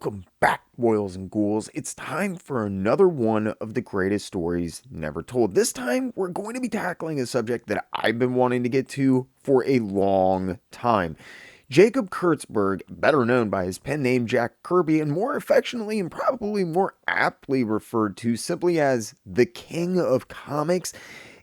Welcome back, boils and ghouls. It's time for another one of the greatest stories never told. This time, we're going to be tackling a subject that I've been wanting to get to for a long time. Jacob Kurtzberg, better known by his pen name Jack Kirby, and more affectionately and probably more aptly referred to simply as the King of Comics,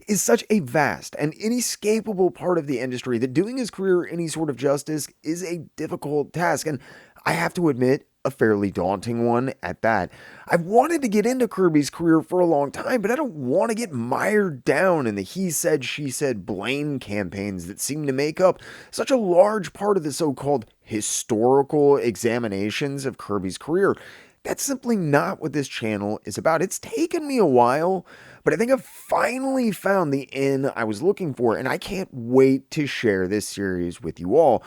is such a vast and inescapable part of the industry that doing his career any sort of justice is a difficult task, and I have to admit, a fairly daunting one at that. I've wanted to get into Kirby's career for a long time, but I don't want to get mired down in the he said, she said blame campaigns that seem to make up such a large part of the so-called historical examinations of Kirby's career. That's simply not what this channel is about. It's taken me a while, but I think I've finally found the inn I was looking for, and I can't wait to share this series with you all.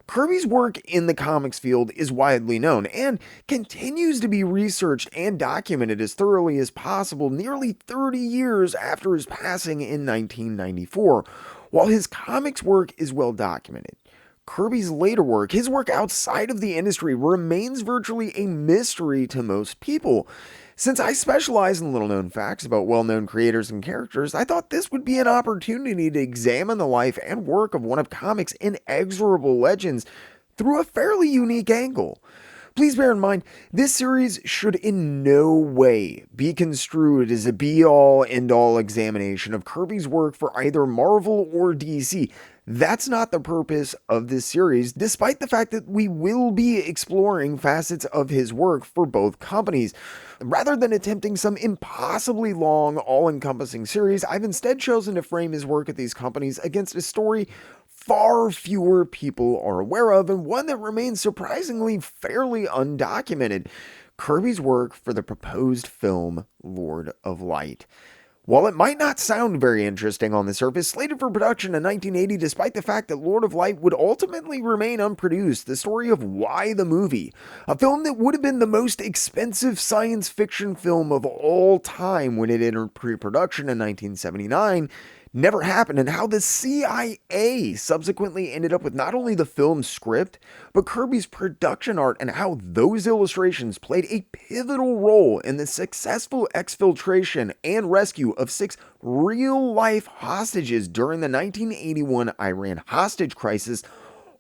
Kirby's work in the comics field is widely known and continues to be researched and documented as thoroughly as possible nearly 30 years after his passing in 1994. While his comics work is well documented, Kirby's later work, his work outside of the industry, remains virtually a mystery to most people. Since I specialize in little known facts about well known creators and characters, I thought this would be an opportunity to examine the life and work of one of comics' inexorable legends through a fairly unique angle. Please bear in mind, this series should in no way be construed as a be-all, end-all examination of Kirby's work for either Marvel or DC. That's not the purpose of this series, despite the fact that we will be exploring facets of his work for both companies. Rather than attempting some impossibly long, all-encompassing series, I've instead chosen to frame his work at these companies against a story far fewer people are aware of, and one that remains surprisingly fairly undocumented: Kirby's work for the proposed film Lord of Light. While it might not sound very interesting on the surface, slated for production in 1980 despite the fact that Lord of Light would ultimately remain unproduced, the story of Y the Movie, a film that would have been the most expensive science fiction film of all time when it entered pre-production in 1979, never happened, and how the CIA subsequently ended up with not only the film's script, but Kirby's production art, and how those illustrations played a pivotal role in the successful exfiltration and rescue of 6 real-life hostages during the 1981 Iran hostage crisis,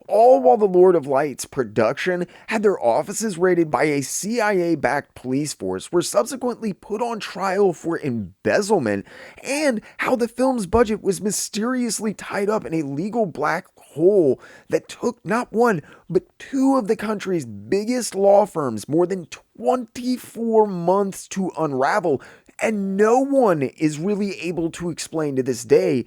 all while the Lord of Light's production had their offices raided by a CIA-backed police force, were subsequently put on trial for embezzlement, and how the film's budget was mysteriously tied up in a legal black hole that took not one, but 2 of the country's biggest law firms more than 24 months to unravel, and no one is really able to explain to this day,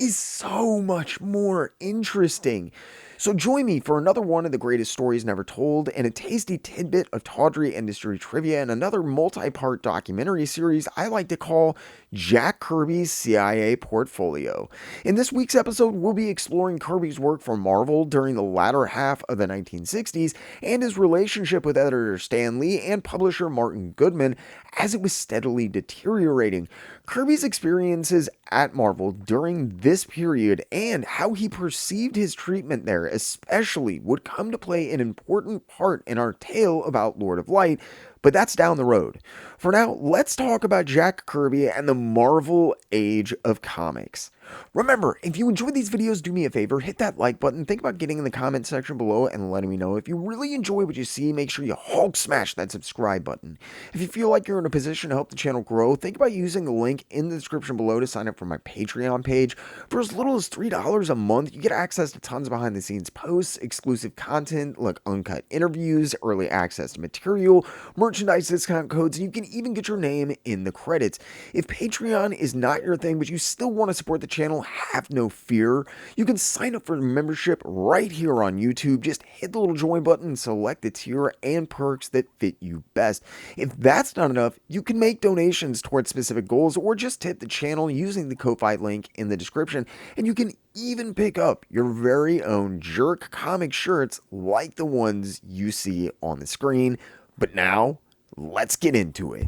is so much more interesting. So join me for another one of the greatest stories never told, and a tasty tidbit of tawdry industry trivia, and another multi-part documentary series I like to call Jack Kirby's CIA Portfolio. In this week's episode, we'll be exploring Kirby's work for Marvel during the latter half of the 1960s, and his relationship with editor Stan Lee and publisher Martin Goodman as it was steadily deteriorating, Kirby's experiences at Marvel during this period, and how he perceived his treatment there especially would come to play an important part in our tale about Lord of Light, but that's down the road. For now, let's talk about Jack Kirby and the Marvel Age of Comics. Remember, if you enjoyed these videos, do me a favor, hit that like button, think about getting in the comment section below and letting me know. If you really enjoy what you see, make sure you Hulk smash that subscribe button. If you feel like you're in a position to help the channel grow, think about using the link in the description below to sign up for my Patreon page. For as little as $3 a month, you get access to tons of behind the scenes posts, exclusive content like uncut interviews, early access to material, merchandise discount codes, and you can even get your name in the credits. If Patreon is not your thing, but you still want to support the channel, have no fear. You can sign up for membership right here on YouTube. Just hit the little join button and select the tier and perks that fit you best. If that's not enough, you can make donations towards specific goals or just tip the channel using the Ko-Fi link in the description. And you can even pick up your very own JerkComic shirts like the ones you see on the screen. But now, let's get into it.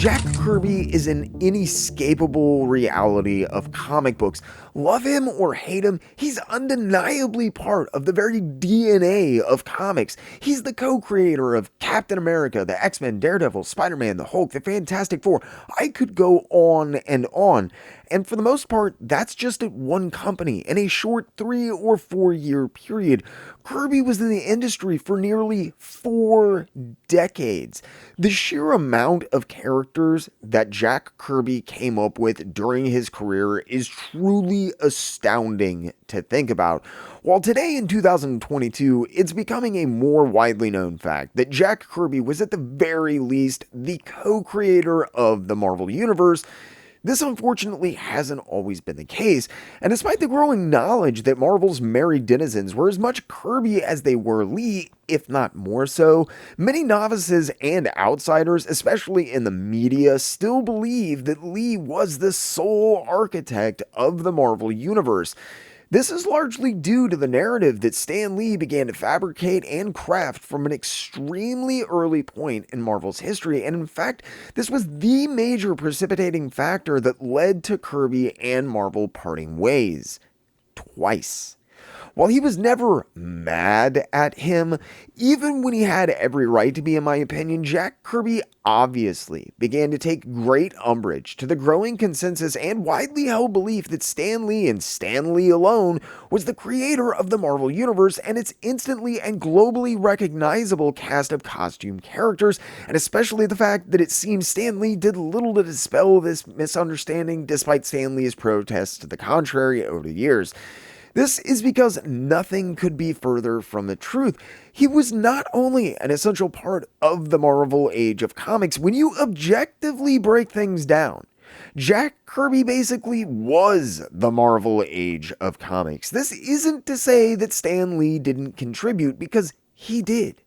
Jack Kirby is an inescapable reality of comic books. Love him or hate him, he's undeniably part of the very DNA of comics. He's the co-creator of Captain America, the X-Men, Daredevil, Spider-Man, the Hulk, the Fantastic Four. I could go on and on. And for the most part, that's just at one company in a short 3 or 4 year period. Kirby was in the industry for nearly 4 decades. The sheer amount of characters that Jack Kirby came up with during his career is truly astounding to think about. While today in 2022, it's becoming a more widely known fact that Jack Kirby was at the very least the co-creator of the Marvel Universe, this unfortunately hasn't always been the case, and despite the growing knowledge that Marvel's merry denizens were as much Kirby as they were Lee, if not more so, many novices and outsiders, especially in the media, still believe that Lee was the sole architect of the Marvel Universe. This is largely due to the narrative that Stan Lee began to fabricate and craft from an extremely early point in Marvel's history, and in fact, this was the major precipitating factor that led to Kirby and Marvel parting ways. Twice. While he was never mad at him, even when he had every right to be, in my opinion, Jack Kirby obviously began to take great umbrage to the growing consensus and widely held belief that Stan Lee and Stan Lee alone was the creator of the Marvel Universe and its instantly and globally recognizable cast of costume characters, and especially the fact that it seems Stan Lee did little to dispel this misunderstanding despite Stan Lee's protests to the contrary over the years. This is because nothing could be further from the truth. He was not only an essential part of the Marvel Age of Comics, when you objectively break things down, Jack Kirby basically was the Marvel Age of Comics. This isn't to say that Stan Lee didn't contribute, because he did.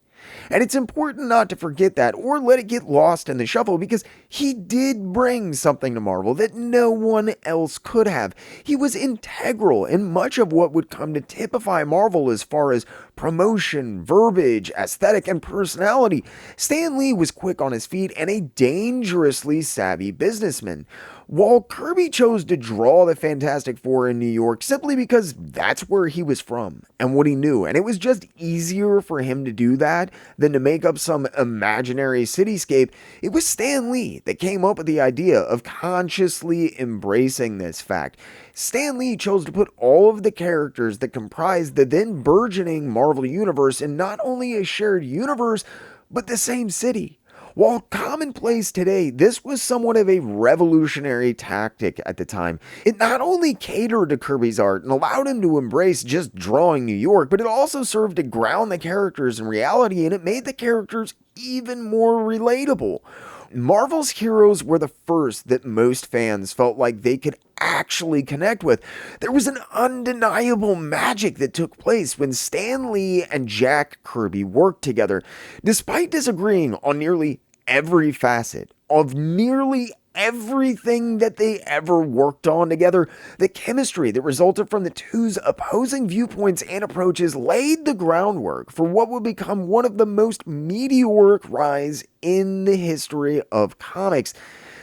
And it's important not to forget that or let it get lost in the shuffle, because he did bring something to Marvel that no one else could have. He was integral in much of what would come to typify Marvel as far as promotion, verbiage, aesthetic, and personality. Stan Lee was quick on his feet and a dangerously savvy businessman. While Kirby chose to draw the Fantastic Four in New York simply because that's where he was from and what he knew, and it was just easier for him to do that than to make up some imaginary cityscape, it was Stan Lee that came up with the idea of consciously embracing this fact. Stan Lee chose to put all of the characters that comprised the then burgeoning Marvel Universe in not only a shared universe, but the same city. While commonplace today, this was somewhat of a revolutionary tactic at the time. It not only catered to Kirby's art and allowed him to embrace just drawing New York, but it also served to ground the characters in reality, and it made the characters even more relatable. Marvel's heroes were the first that most fans felt like they could actually connect with. There was an undeniable magic that took place when Stan Lee and Jack Kirby worked together. Despite disagreeing on nearly every facet of nearly everything that they ever worked on together, the chemistry that resulted from the two's opposing viewpoints and approaches laid the groundwork for what would become one of the most meteoric rise in the history of comics.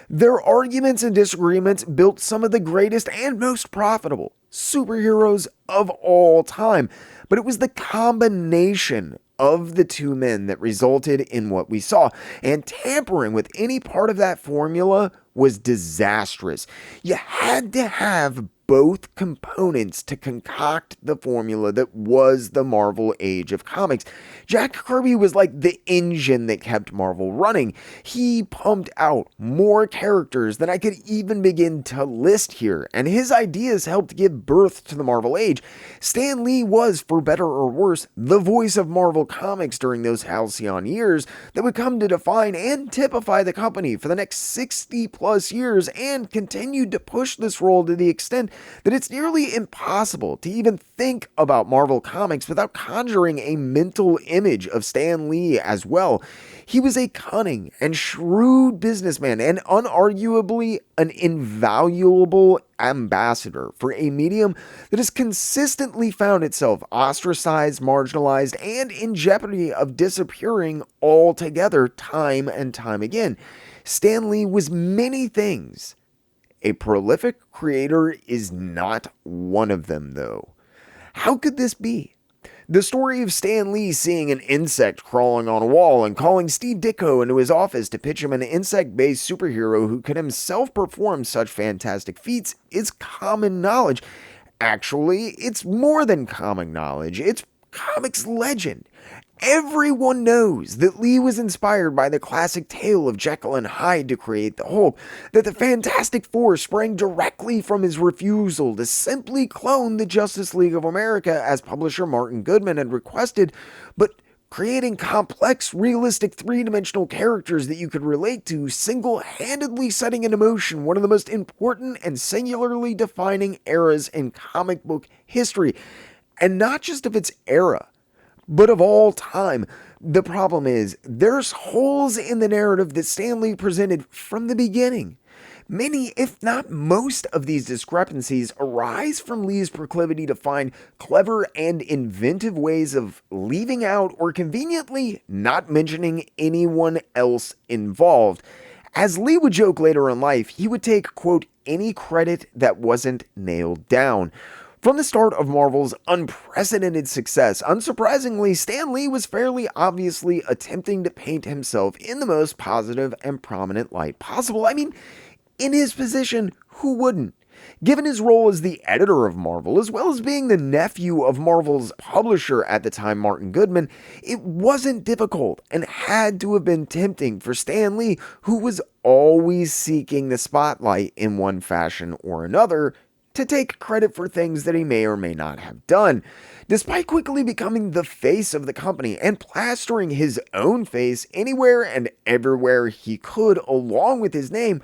Their arguments and disagreements built some of the greatest and most profitable superheroes of all time, but it was the combination of the two men that resulted in what we saw, and tampering with any part of that formula was disastrous. You had to have both components to concoct the formula that was the Marvel Age of Comics. Jack Kirby was like the engine that kept Marvel running. He pumped out more characters than I could even begin to list here, and his ideas helped give birth to the Marvel Age. Stan Lee was, for better or worse, the voice of Marvel Comics during those halcyon years that would come to define and typify the company for the next 60 plus years, and continued to push this role to the extent that it's nearly impossible to even think about Marvel Comics without conjuring a mental image of Stan Lee as well. He was a cunning and shrewd businessman and unarguably an invaluable ambassador for a medium that has consistently found itself ostracized, marginalized, and in jeopardy of disappearing altogether time and time again. Stan Lee was many things. A prolific creator is not one of them, though. How could this be? The story of Stan Lee seeing an insect crawling on a wall and calling Steve Ditko into his office to pitch him an insect-based superhero who could himself perform such fantastic feats is common knowledge. Actually, it's more than common knowledge. It's comics legend. Everyone knows that Lee was inspired by the classic tale of Jekyll and Hyde to create the Hulk, that the Fantastic Four sprang directly from his refusal to simply clone the Justice League of America as publisher Martin Goodman had requested, but creating complex, realistic, three-dimensional characters that you could relate to, single-handedly setting into motion one of the most important and singularly defining eras in comic book history, and not just of its era, but of all time. The problem is, there's holes in the narrative that Stan Lee presented from the beginning. Many, if not most, of these discrepancies arise from Lee's proclivity to find clever and inventive ways of leaving out or conveniently not mentioning anyone else involved. As Lee would joke later in life, he would take, quote, any credit that wasn't nailed down. From the start of Marvel's unprecedented success, unsurprisingly, Stan Lee was fairly obviously attempting to paint himself in the most positive and prominent light possible. I mean, in his position, who wouldn't? Given his role as the editor of Marvel, as well as being the nephew of Marvel's publisher at the time, Martin Goodman, it wasn't difficult and had to have been tempting for Stan Lee, who was always seeking the spotlight in one fashion or another, to take credit for things that he may or may not have done. Despite quickly becoming the face of the company and plastering his own face anywhere and everywhere he could along with his name,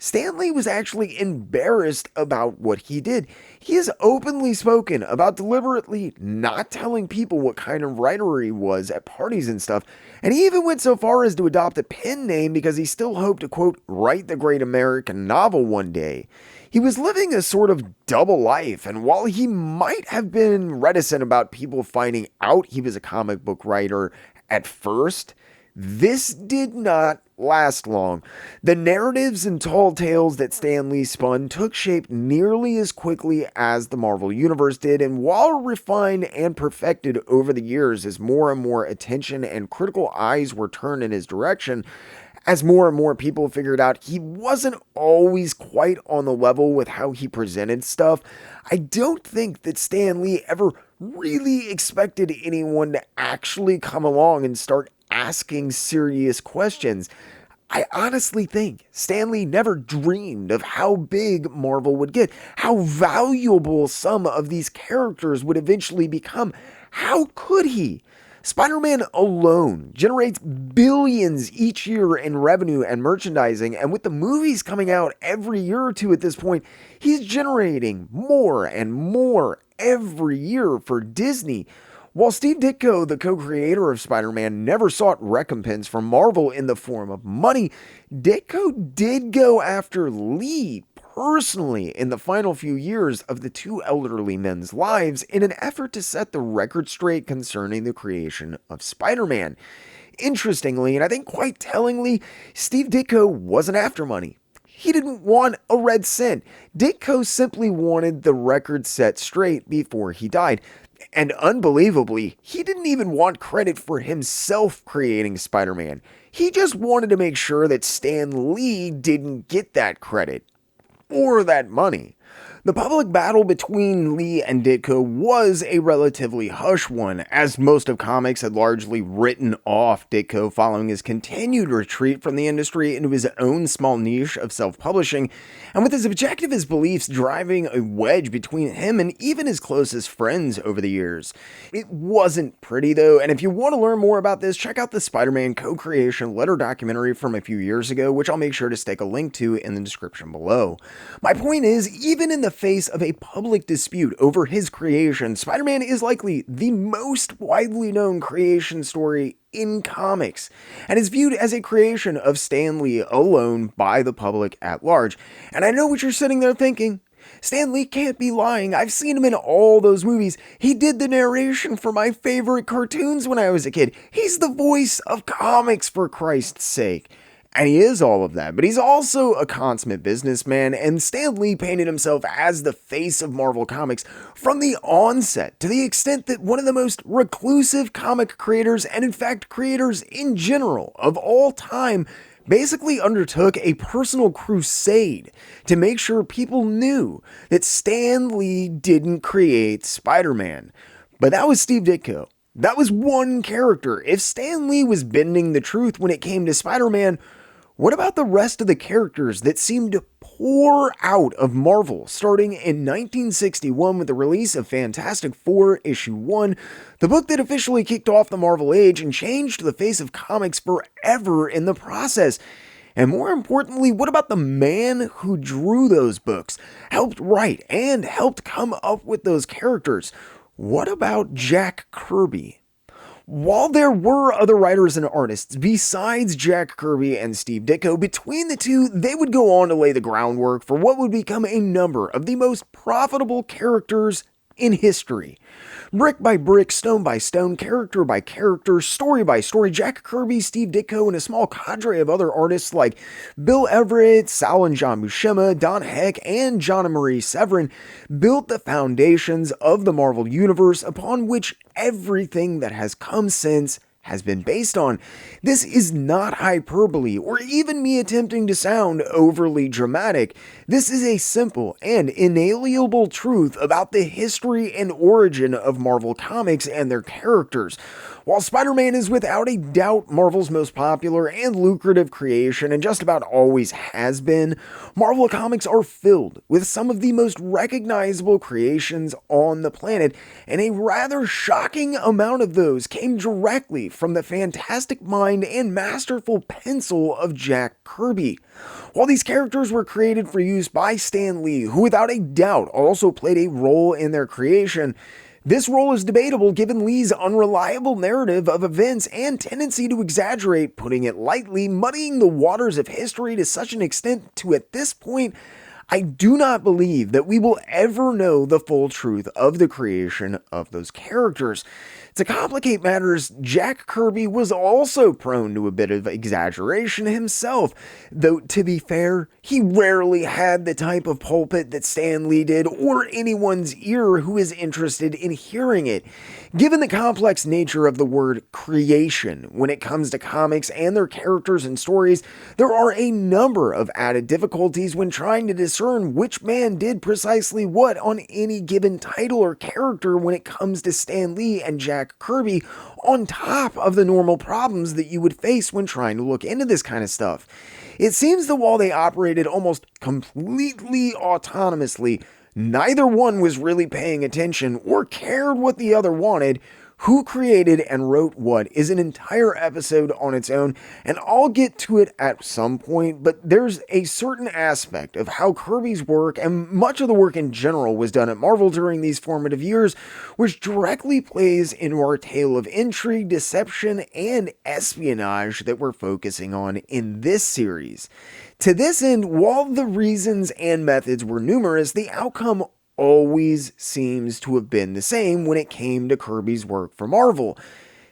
Stan Lee was actually embarrassed about what he did. He has openly spoken about deliberately not telling people what kind of writer he was at parties and stuff, and he even went so far as to adopt a pen name because he still hoped to, quote, write the great American novel one day. He was living a sort of double life, and while he might have been reticent about people finding out he was a comic book writer at first, this did not last long. The narratives and tall tales that Stan Lee spun took shape nearly as quickly as the Marvel Universe did, and while refined and perfected over the years as more and more attention and critical eyes were turned in his direction, as more and more people figured out he wasn't always quite on the level with how he presented stuff, I don't think that Stan Lee ever really expected anyone to actually come along and start asking serious questions. I honestly think Stan Lee never dreamed of how big Marvel would get, how valuable some of these characters would eventually become. How could he? Spider-Man alone generates billions each year in revenue and merchandising, and with the movies coming out every year or two at this point, he's generating more and more every year for Disney. While Steve Ditko, the co-creator of Spider-Man, never sought recompense from Marvel in the form of money, Ditko did go after Lee personally in the final few years of the two elderly men's lives in an effort to set the record straight concerning the creation of Spider-Man. Interestingly, and I think quite tellingly, Steve Ditko wasn't after money. He didn't want a red cent. Ditko simply wanted the record set straight before he died. And unbelievably, he didn't even want credit for himself creating Spider-Man. He just wanted to make sure that Stan Lee didn't get that credit. Or that money. The public battle between Lee and Ditko was a relatively hush one, as most of comics had largely written off Ditko following his continued retreat from the industry into his own small niche of self-publishing, and with his objectivist beliefs driving a wedge between him and even his closest friends over the years. It wasn't pretty though, and if you want to learn more about this, check out the Spider-Man co-creation letter documentary from a few years ago, which I'll make sure to stick a link to in the description below. My point is, even in the face of a public dispute over his creation, Spider-Man is likely the most widely known creation story in comics, and is viewed as a creation of Stan Lee alone by the public at large. And I know what you're sitting there thinking. Stan Lee can't be lying. I've seen him in all those movies. He did the narration for my favorite cartoons when I was a kid. He's the voice of comics, for Christ's sake. And he is all of that, but he's also a consummate businessman, and Stan Lee painted himself as the face of Marvel Comics from the onset, to the extent that one of the most reclusive comic creators, and in fact creators in general of all time, basically undertook a personal crusade to make sure people knew that Stan Lee didn't create Spider-Man. But that was Steve Ditko. That was one character. If Stan Lee was bending the truth when it came to Spider-Man, what about the rest of the characters that seemed to pour out of Marvel, starting in 1961 with the release of Fantastic Four Issue 1, the book that officially kicked off the Marvel Age and changed the face of comics forever in the process? And more importantly, what about the man who drew those books, helped write, and helped come up with those characters? What about Jack Kirby? While there were other writers and artists besides Jack Kirby and Steve Ditko, between the two, they would go on to lay the groundwork for what would become a number of the most profitable characters in history. Brick by brick, stone by stone, character by character, story by story, Jack Kirby, Steve Ditko, and a small cadre of other artists like Bill Everett, Sal and John Buscema, Don Heck, and John and Marie Severin built the foundations of the Marvel Universe upon which everything that has come since has been based on. This is not hyperbole or even me attempting to sound overly dramatic. This is a simple and inalienable truth about the history and origin of Marvel Comics and their characters. While Spider-Man is without a doubt Marvel's most popular and lucrative creation and just about always has been, Marvel Comics are filled with some of the most recognizable creations on the planet, and a rather shocking amount of those came directly from the fantastic mind and masterful pencil of Jack Kirby. While these characters were created for use by Stan Lee, who without a doubt also played a role in their creation, this role is debatable given Lee's unreliable narrative of events and tendency to exaggerate, putting it lightly, muddying the waters of history to such an extent to, at this point, I do not believe that we will ever know the full truth of the creation of those characters. To complicate matters, Jack Kirby was also prone to a bit of exaggeration himself, though to be fair, he rarely had the type of pulpit that Stan Lee did or anyone's ear who is interested in hearing it. Given the complex nature of the word creation when it comes to comics and their characters and stories, there are a number of added difficulties when trying to discern which man did precisely what on any given title or character when it comes to Stan Lee and Jack Kirby, on top of the normal problems that you would face when trying to look into this kind of stuff. It seems that while they operated almost completely autonomously, neither one was really paying attention or cared what the other wanted. Who created and wrote what is an entire episode on its own, and I'll get to it at some point, but there's a certain aspect of how Kirby's work, and much of the work in general, was done at Marvel during these formative years, which directly plays into our tale of intrigue, deception, and espionage that we're focusing on in this series. To this end, while the reasons and methods were numerous, the outcome always seems to have been the same when it came to Kirby's work for Marvel.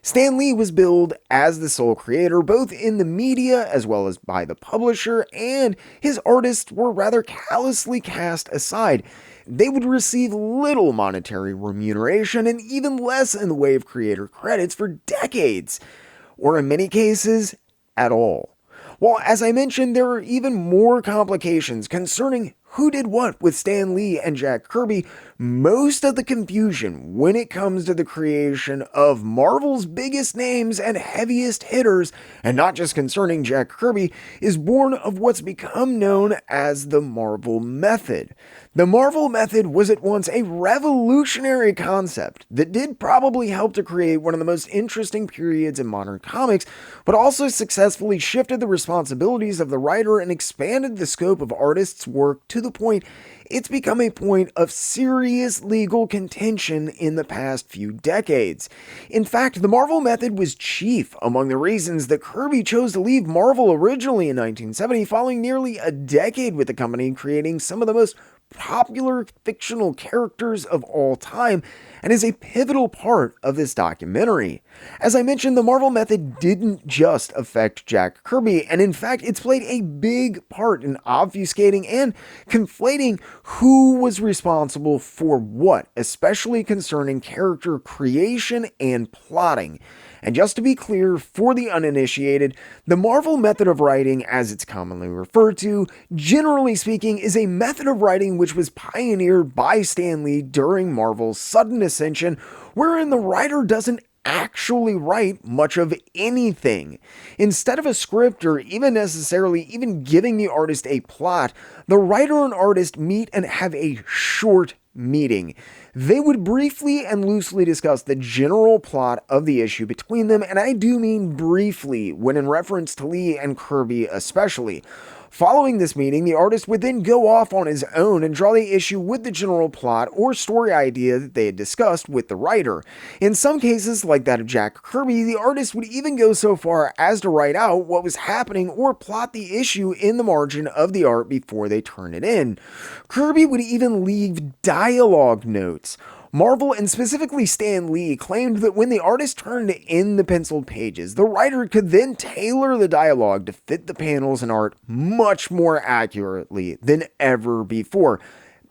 Stan Lee was billed as the sole creator, both in the media as well as by the publisher, and his artists were rather callously cast aside. They would receive little monetary remuneration and even less in the way of creator credits for decades, or in many cases, at all. While, as I mentioned, there are even more complications concerning who did what with Stan Lee and Jack Kirby, most of the confusion when it comes to the creation of Marvel's biggest names and heaviest hitters, and not just concerning Jack Kirby, is born of what's become known as the Marvel Method. The Marvel Method was at once a revolutionary concept that did probably help to create one of the most interesting periods in modern comics, but also successfully shifted the responsibilities of the writer and expanded the scope of artists' work to the point it's become a point of serious legal contention in the past few decades. In fact, the Marvel Method was chief among the reasons that Kirby chose to leave Marvel originally in 1970, following nearly a decade with the company creating some of the most popular fictional characters of all time, and is a pivotal part of this documentary. As I mentioned, the Marvel method didn't just affect Jack Kirby, and in fact, it's played a big part in obfuscating and conflating who was responsible for what, especially concerning character creation and plotting. And just to be clear, for the uninitiated, the Marvel method of writing, as it's commonly referred to, generally speaking, is a method of writing which was pioneered by Stan Lee during Marvel's sudden ascension, wherein the writer doesn't actually write much of anything. Instead of a script or even necessarily even giving the artist a plot, the writer and artist meet and have a short meeting. They would briefly and loosely discuss the general plot of the issue between them, and I do mean briefly when in reference to Lee and Kirby especially. Following this meeting, the artist would then go off on his own and draw the issue with the general plot or story idea that they had discussed with the writer. In some cases, like that of Jack Kirby, the artist would even go so far as to write out what was happening or plot the issue in the margin of the art before they turn it in. Kirby would even leave dialogue notes. Marvel, and specifically Stan Lee, claimed that when the artist turned in the penciled pages, the writer could then tailor the dialogue to fit the panels and art much more accurately than ever before.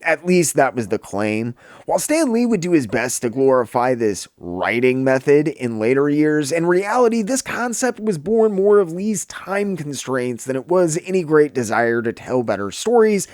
At least that was the claim. While Stan Lee would do his best to glorify this writing method in later years, in reality, this concept was born more of Lee's time constraints than it was any great desire to tell better stories.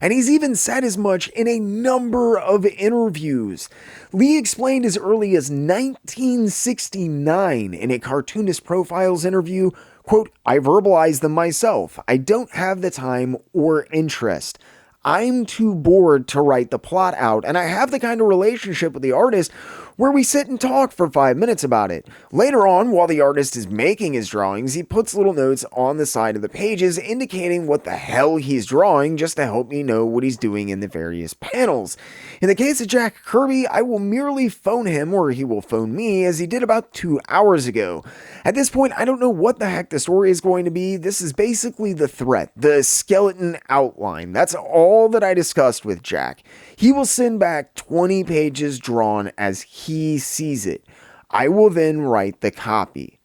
And he's even said as much in a number of interviews. Lee explained as early as 1969 in a Cartoonist Profiles interview, quote, "I verbalize them myself. I don't have the time or interest. I'm too bored to write the plot out, and I have the kind of relationship with the artist where we sit and talk for 5 minutes about it. Later on, while the artist is making his drawings, he puts little notes on the side of the pages indicating what the hell he's drawing just to help me know what he's doing in the various panels. In the case of Jack Kirby, I will merely phone him or he will phone me as he did about 2 hours ago. At this point, I don't know what the heck the story is going to be. This is basically the threat, the skeleton outline. That's all that I discussed with Jack. He will send back 20 pages drawn as he sees it. I will then write the copy.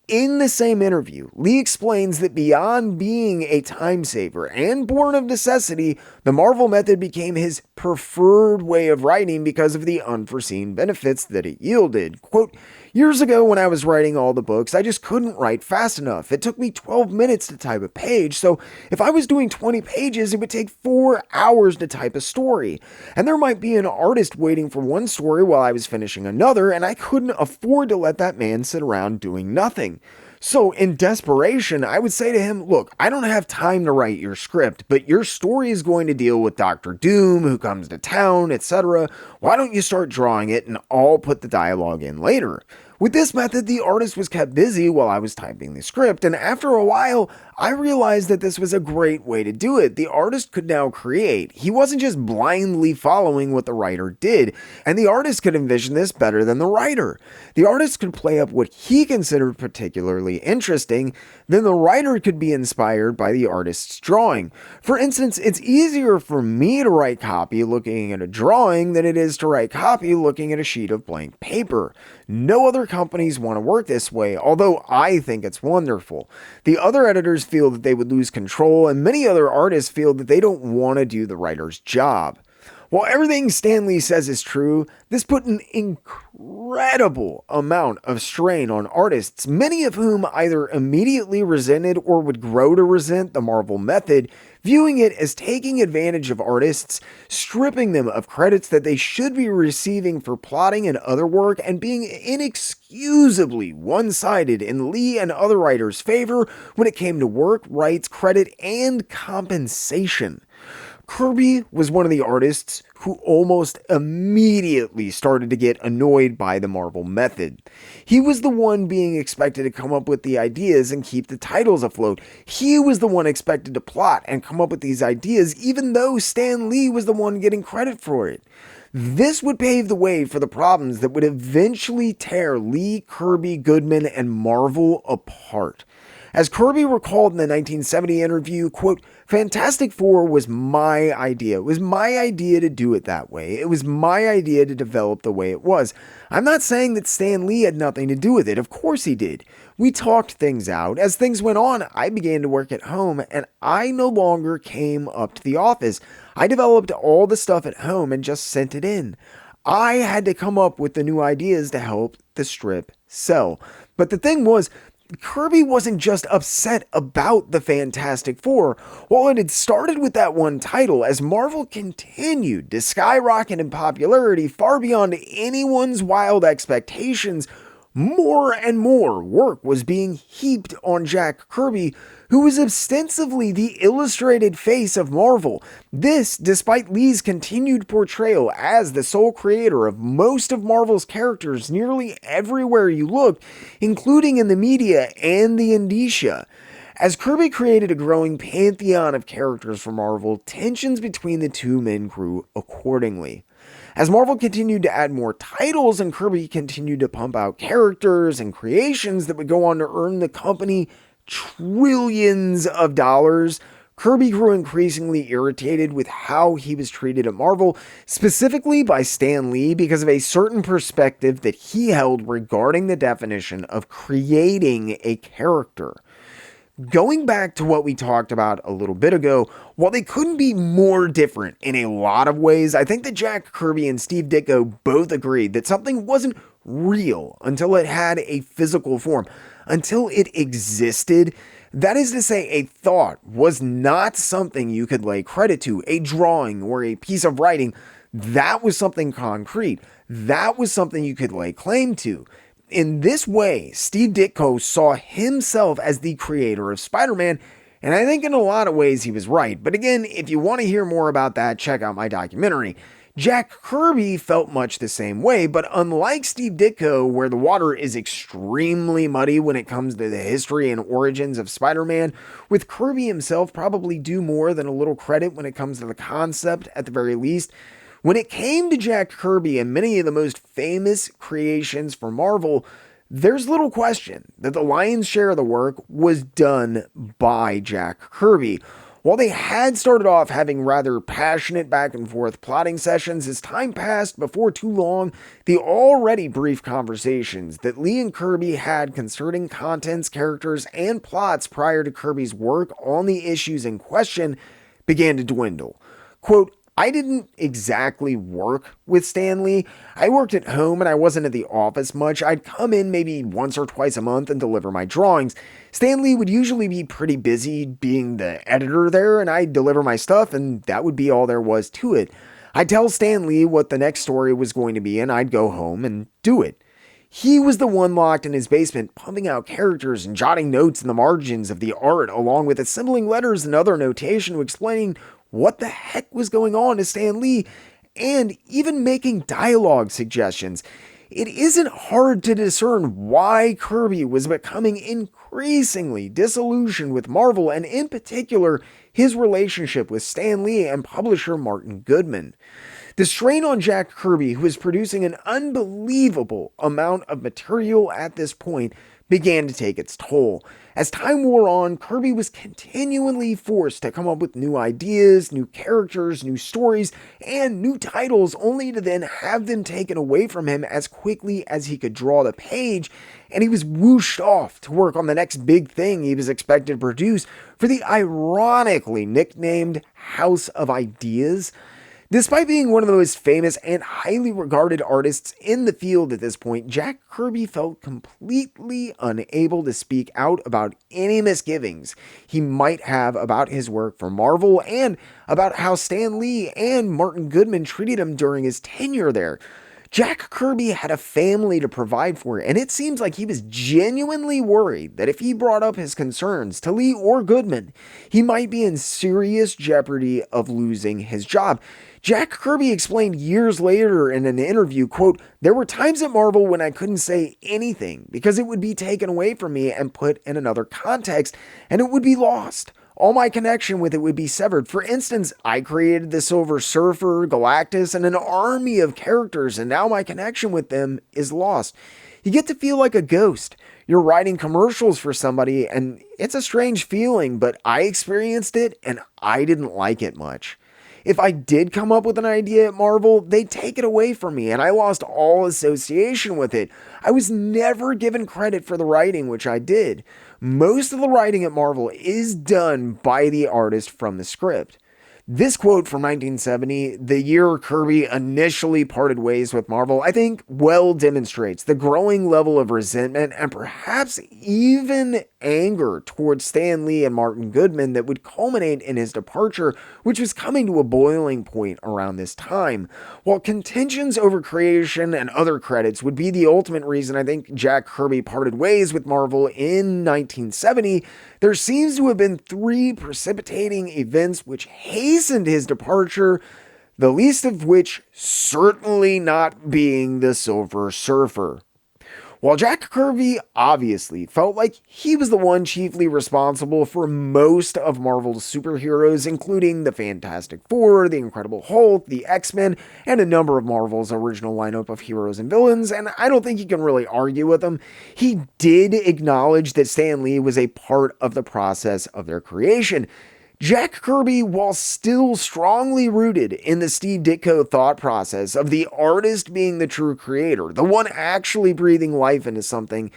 In the same interview, Lee explains that beyond being a time saver and born of necessity, the Marvel method became his preferred way of writing because of the unforeseen benefits that it yielded. Quote, "Years ago when I was writing all the books, I just couldn't write fast enough. It took me 12 minutes to type a page, so if I was doing 20 pages, it would take 4 hours to type a story. And there might be an artist waiting for one story while I was finishing another, and I couldn't afford to let that man sit around doing nothing. So in desperation, I would say to him, look, I don't have time to write your script, but your story is going to deal with Dr. Doom, who comes to town, etc. Why don't you start drawing it and I'll put the dialogue in later? With this method, the artist was kept busy while I was typing the script, and after a while, I realized that this was a great way to do it. The artist could now create. He wasn't just blindly following what the writer did, and the artist could envision this better than the writer. The artist could play up what he considered particularly interesting, then the writer could be inspired by the artist's drawing. For instance, it's easier for me to write copy looking at a drawing than it is to write copy looking at a sheet of blank paper. No other companies want to work this way, although I think it's wonderful. The other editors feel that they would lose control, and many other artists feel that they don't want to do the writer's job. While everything Stan Lee says is true, this put an incredible amount of strain on artists, many of whom either immediately resented or would grow to resent the Marvel method, viewing it as taking advantage of artists, stripping them of credits that they should be receiving for plotting and other work, and being inexcusably one-sided in Lee and other writers' favor when it came to work, rights, credit, and compensation. Kirby was one of the artists who almost immediately started to get annoyed by the Marvel method. He was the one being expected to come up with the ideas and keep the titles afloat. He was the one expected to plot and come up with these ideas, even though Stan Lee was the one getting credit for it. This would pave the way for the problems that would eventually tear Lee, Kirby, Goodman, and Marvel apart. As Kirby recalled in the 1970 interview, quote, Fantastic Four was my idea. It was my idea to do it that way. It was my idea to develop the way it was. I'm not saying that Stan Lee had nothing to do with it. Of course he did. We talked things out. As things went on, I began to work at home, and I no longer came up to the office. I developed all the stuff at home and just sent it in. I had to come up with the new ideas to help the strip sell. But the thing was, Kirby wasn't just upset about the Fantastic Four. While it had started with that one title, as Marvel continued to skyrocket in popularity far beyond anyone's wild expectations, more and more work was being heaped on Jack Kirby, who was ostensibly the illustrated face of Marvel. This, despite Lee's continued portrayal as the sole creator of most of Marvel's characters nearly everywhere you looked, including in the media and the indicia. As Kirby created a growing pantheon of characters for Marvel, tensions between the two men grew accordingly. As Marvel continued to add more titles and Kirby continued to pump out characters and creations that would go on to earn the company trillions of dollars, Kirby grew increasingly irritated with how he was treated at Marvel, specifically by Stan Lee, because of a certain perspective that he held regarding the definition of creating a character. Going back to what we talked about a little bit ago, while they couldn't be more different in a lot of ways, I think that Jack Kirby and Steve Ditko both agreed that something wasn't real until it had a physical form, until it existed. That is to say, a thought was not something you could lay credit to, a drawing or a piece of writing. That was something concrete. That was something you could lay claim to. In this way, Steve Ditko saw himself as the creator of Spider-Man, and I think in a lot of ways he was right. But again, if you want to hear more about that, check out my documentary. Jack Kirby felt much the same way, but unlike Steve Ditko, where the water is extremely muddy when it comes to the history and origins of Spider-Man, with Kirby himself probably due more than a little credit when it comes to the concept at the very least. When it came to Jack Kirby and many of the most famous creations for Marvel, there's little question that the lion's share of the work was done by Jack Kirby. While they had started off having rather passionate back and forth plotting sessions, as time passed, before too long, the already brief conversations that Lee and Kirby had concerning contents, characters, and plots prior to Kirby's work on the issues in question began to dwindle. Quote, I didn't exactly work with Stan Lee. I worked at home and I wasn't at the office much. I'd come in maybe once or twice a month and deliver my drawings. Stan Lee would usually be pretty busy being the editor there, and I'd deliver my stuff, and that would be all there was to it. I'd tell Stan Lee what the next story was going to be, and I'd go home and do it. He was the one locked in his basement, pumping out characters and jotting notes in the margins of the art, along with assembling letters and other notation explaining what the heck was going on to Stan Lee, and even making dialogue suggestions. It isn't hard to discern why Kirby was becoming increasingly disillusioned with Marvel, and in particular, his relationship with Stan Lee and publisher Martin Goodman. The strain on Jack Kirby, who was producing an unbelievable amount of material at this point, began to take its toll. As time wore on, Kirby was continually forced to come up with new ideas, new characters, new stories, and new titles, only to then have them taken away from him as quickly as he could draw the page, and he was whooshed off to work on the next big thing he was expected to produce for the ironically nicknamed House of Ideas. Despite being one of the most famous and highly regarded artists in the field at this point, Jack Kirby felt completely unable to speak out about any misgivings he might have about his work for Marvel and about how Stan Lee and Martin Goodman treated him during his tenure there. Jack Kirby had a family to provide for, and it seems like he was genuinely worried that if he brought up his concerns to Lee or Goodman, he might be in serious jeopardy of losing his job. Jack Kirby explained years later in an interview, quote, there were times at Marvel when I couldn't say anything because it would be taken away from me and put in another context, and it would be lost. All my connection with it would be severed. For instance, I created the Silver Surfer, Galactus, and an army of characters, and now my connection with them is lost. You get to feel like a ghost. You're writing commercials for somebody, and it's a strange feeling, but I experienced it and I didn't like it much. If I did come up with an idea at Marvel, they'd take it away from me, and I lost all association with it. I was never given credit for the writing, which I did. Most of the writing at Marvel is done by the artist from the script. This quote from 1970, the year Kirby initially parted ways with Marvel, I think well demonstrates the growing level of resentment and perhaps even anger towards Stan Lee and Martin Goodman that would culminate in his departure, which was coming to a boiling point around this time. While contentions over creation and other credits would be the ultimate reason I think Jack Kirby parted ways with Marvel in 1970, there seems to have been three precipitating events which hastened his departure, the least of which certainly not being the Silver Surfer. While Jack Kirby obviously felt like he was the one chiefly responsible for most of Marvel's superheroes, including the Fantastic Four, the Incredible Hulk, the X-Men, and a number of Marvel's original lineup of heroes and villains, and I don't think you can really argue with him, he did acknowledge that Stan Lee was a part of the process of their creation. Jack Kirby, while still strongly rooted in the Steve Ditko thought process of the artist being the true creator, the one actually breathing life into something,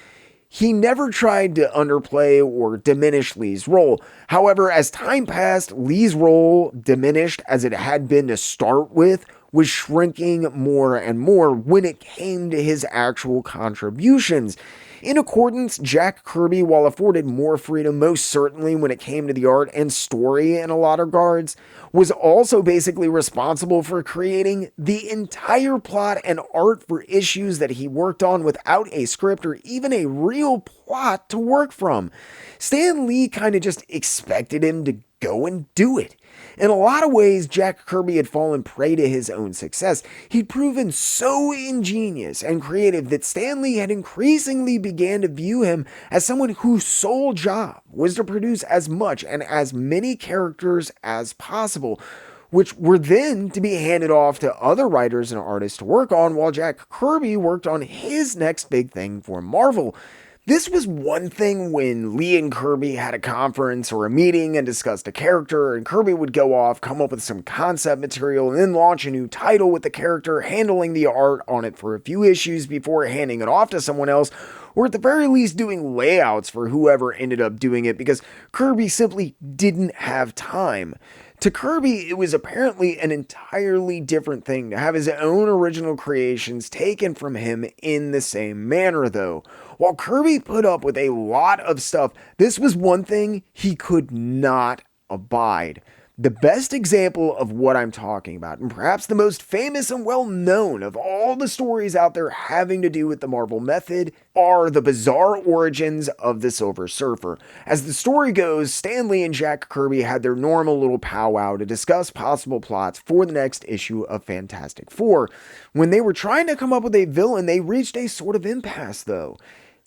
he never tried to underplay or diminish Lee's role. However, as time passed, Lee's role diminished as it had been to start with, was shrinking more and more when it came to his actual contributions. In accordance, Jack Kirby, while afforded more freedom most certainly when it came to the art and story in a lot of regards, was also basically responsible for creating the entire plot and art for issues that he worked on without a script or even a real plot to work from. Stan Lee kind of just expected him to go and do it. In a lot of ways, Jack Kirby had fallen prey to his own success. He'd proven so ingenious and creative that Stan Lee had increasingly began to view him as someone whose sole job was to produce as much and as many characters as possible, which were then to be handed off to other writers and artists to work on while Jack Kirby worked on his next big thing for Marvel. This was one thing when Lee and Kirby had a conference or a meeting and discussed a character, and Kirby would go off, come up with some concept material, and then launch a new title with the character, handling the art on it for a few issues before handing it off to someone else, or at the very least doing layouts for whoever ended up doing it because Kirby simply didn't have time. To Kirby, it was apparently an entirely different thing to have his own original creations taken from him in the same manner, though. While Kirby put up with a lot of stuff, this was one thing he could not abide. The best example of what I'm talking about, and perhaps the most famous and well-known of all the stories out there having to do with the Marvel method, are the bizarre origins of the Silver Surfer. As the story goes, Stan Lee and Jack Kirby had their normal little powwow to discuss possible plots for the next issue of Fantastic Four. When they were trying to come up with a villain, they reached a sort of impasse, though.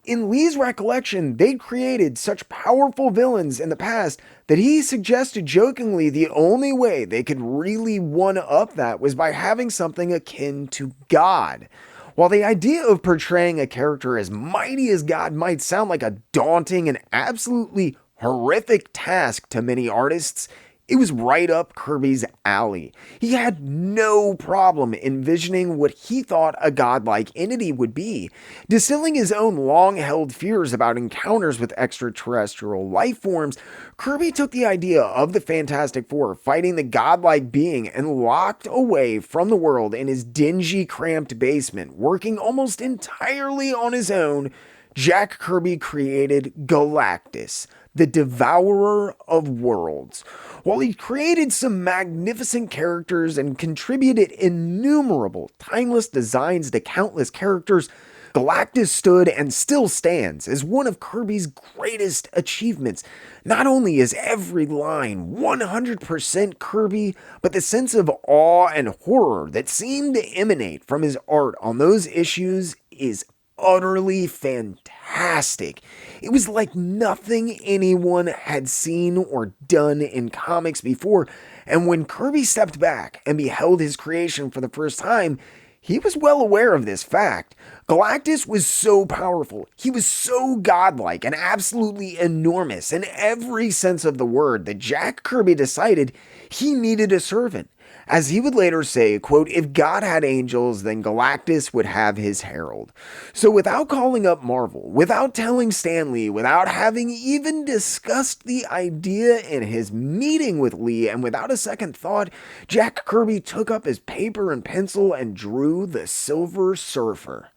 In Lee's recollection, they'd created such powerful villains in the past that he suggested jokingly the only way they could really one-up that was by having something akin to God. While the idea of portraying a character as mighty as God might sound like a daunting and absolutely horrific task to many artists, it was right up Kirby's alley. He had no problem envisioning what he thought a godlike entity would be. Distilling his own long-held fears about encounters with extraterrestrial life forms, Kirby took the idea of the Fantastic Four fighting the godlike being and locked away from the world in his dingy, cramped basement, working almost entirely on his own. Jack Kirby created Galactus, the Devourer of Worlds. While he created some magnificent characters and contributed innumerable timeless designs to countless characters, Galactus stood and still stands as one of Kirby's greatest achievements. Not only is every line 100% Kirby, but the sense of awe and horror that seemed to emanate from his art on those issues is utterly fantastic. It was like nothing anyone had seen or done in comics before, and when Kirby stepped back and beheld his creation for the first time, He was well aware of this fact. Galactus was so powerful, he was so godlike and absolutely enormous in every sense of the word that Jack Kirby decided he needed a servant. As he would later say, quote, "If God had angels, then Galactus would have his herald." So without calling up Marvel, without telling Stan Lee, without having even discussed the idea in his meeting with Lee, and without a second thought, Jack Kirby took up his paper and pencil and drew the Silver Surfer.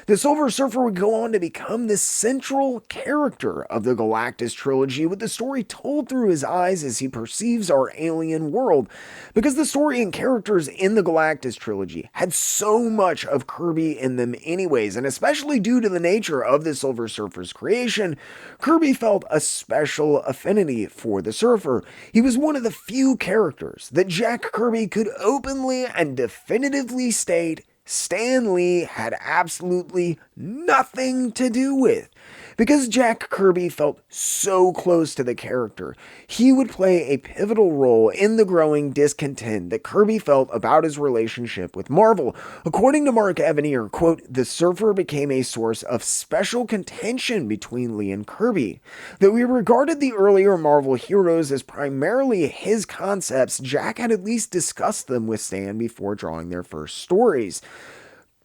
The Silver Surfer would go on to become the central character of the Galactus trilogy, with the story told through his eyes as he perceives our alien world. Because the story and characters in the Galactus trilogy had so much of Kirby in them anyways, and especially due to the nature of the Silver Surfer's creation, Kirby felt a special affinity for the Surfer. He was one of the few characters that Jack Kirby could openly and definitively state Stan Lee had absolutely nothing to do with. Because Jack Kirby felt so close to the character, he would play a pivotal role in the growing discontent that Kirby felt about his relationship with Marvel. According to Mark Evanier, quote, "The Surfer became a source of special contention between Lee and Kirby. Though he regarded the earlier Marvel heroes as primarily his concepts, Jack had at least discussed them with Stan before drawing their first stories.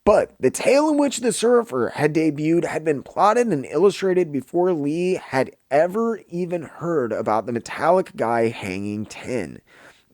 But the tale in which the Surfer had debuted had been plotted and illustrated before Lee had ever even heard about the metallic guy hanging 10.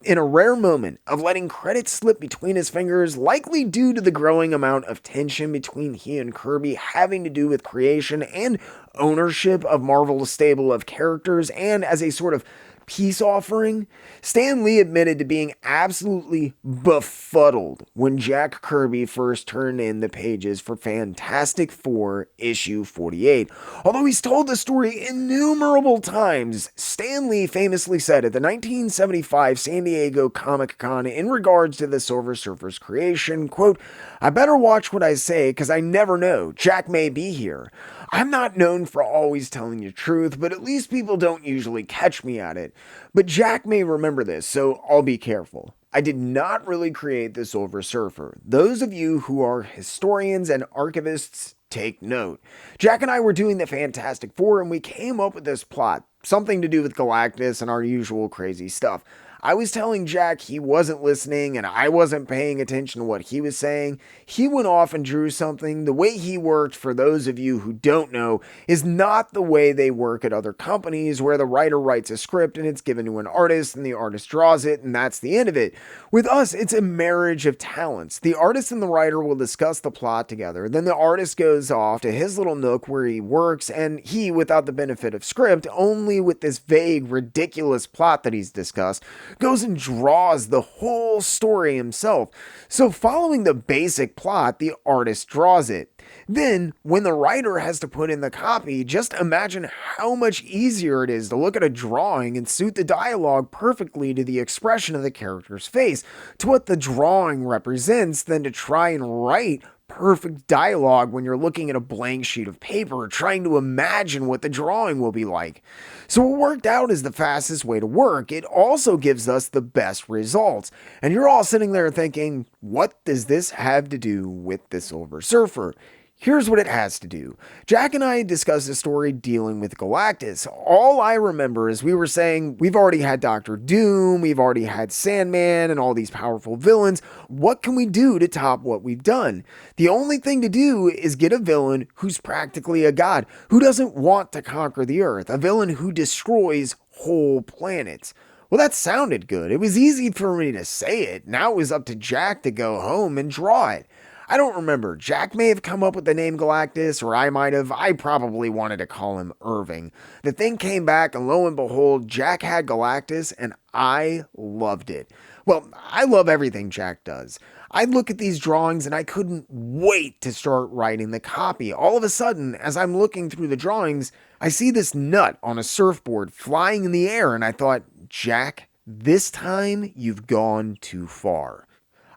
In a rare moment of letting credit slip between his fingers, likely due to the growing amount of tension between he and Kirby having to do with creation and ownership of Marvel's stable of characters, and as a sort of peace offering, Stan Lee admitted to being absolutely befuddled when Jack Kirby first turned in the pages for Fantastic Four issue 48. Although he's told the story innumerable times, Stan Lee famously said at the 1975 San Diego Comic-Con in regards to the Silver Surfer's creation, quote, "I better watch what I say because I never know. Jack may be here. I'm not known for always telling the truth, but at least people don't usually catch me at it. But Jack may remember this, so I'll be careful. I did not really create the Silver Surfer. Those of you who are historians and archivists, take note. Jack and I were doing the Fantastic Four and we came up with this plot, something to do with Galactus and our usual crazy stuff. I was telling Jack he wasn't listening and I wasn't paying attention to what he was saying. He went off and drew something. The way he worked, for those of you who don't know, is not the way they work at other companies where the writer writes a script and it's given to an artist and the artist draws it and that's the end of it. With us, it's a marriage of talents. The artist and the writer will discuss the plot together. Then the artist goes off to his little nook where he works, and he, without the benefit of script, only with this vague, ridiculous plot that he's discussed, goes and draws the whole story himself. So following the basic plot, the artist draws it. Then, when the writer has to put in the copy, just imagine how much easier it is to look at a drawing and suit the dialogue perfectly to the expression of the character's face, to what the drawing represents, than to try and write perfect dialogue when you're looking at a blank sheet of paper, trying to imagine what the drawing will be like. So it worked out as the fastest way to work. It also gives us the best results. And you're all sitting there thinking, what does this have to do with the Silver Surfer? Here's what it has to do. Jack and I discussed a story dealing with Galactus. All I remember is we were saying, we've already had Doctor Doom, we've already had Sandman, and all these powerful villains. What can we do to top what we've done? The only thing to do is get a villain who's practically a god, who doesn't want to conquer the Earth, a villain who destroys whole planets. Well, that sounded good. It was easy for me to say it. Now it was up to Jack to go home and draw it. I don't remember. Jack may have come up with the name Galactus, or I might have. I probably wanted to call him Irving. The thing came back, and lo and behold, Jack had Galactus, and I loved it. Well, I love everything Jack does. I look at these drawings, and I couldn't wait to start writing the copy. All of a sudden, as I'm looking through the drawings, I see this nut on a surfboard flying in the air, and I thought, Jack, this time you've gone too far.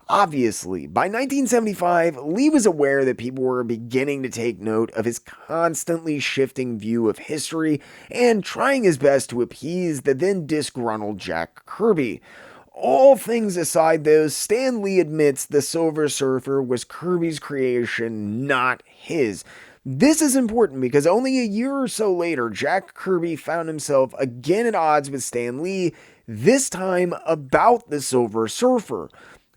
Obviously, by 1975, Lee was aware that people were beginning to take note of his constantly shifting view of history and trying his best to appease the then disgruntled Jack Kirby. All things aside, though, Stan Lee admits the Silver Surfer was Kirby's creation, not his. This is important because only a year or so later, Jack Kirby found himself again at odds with Stan Lee, this time about the Silver Surfer.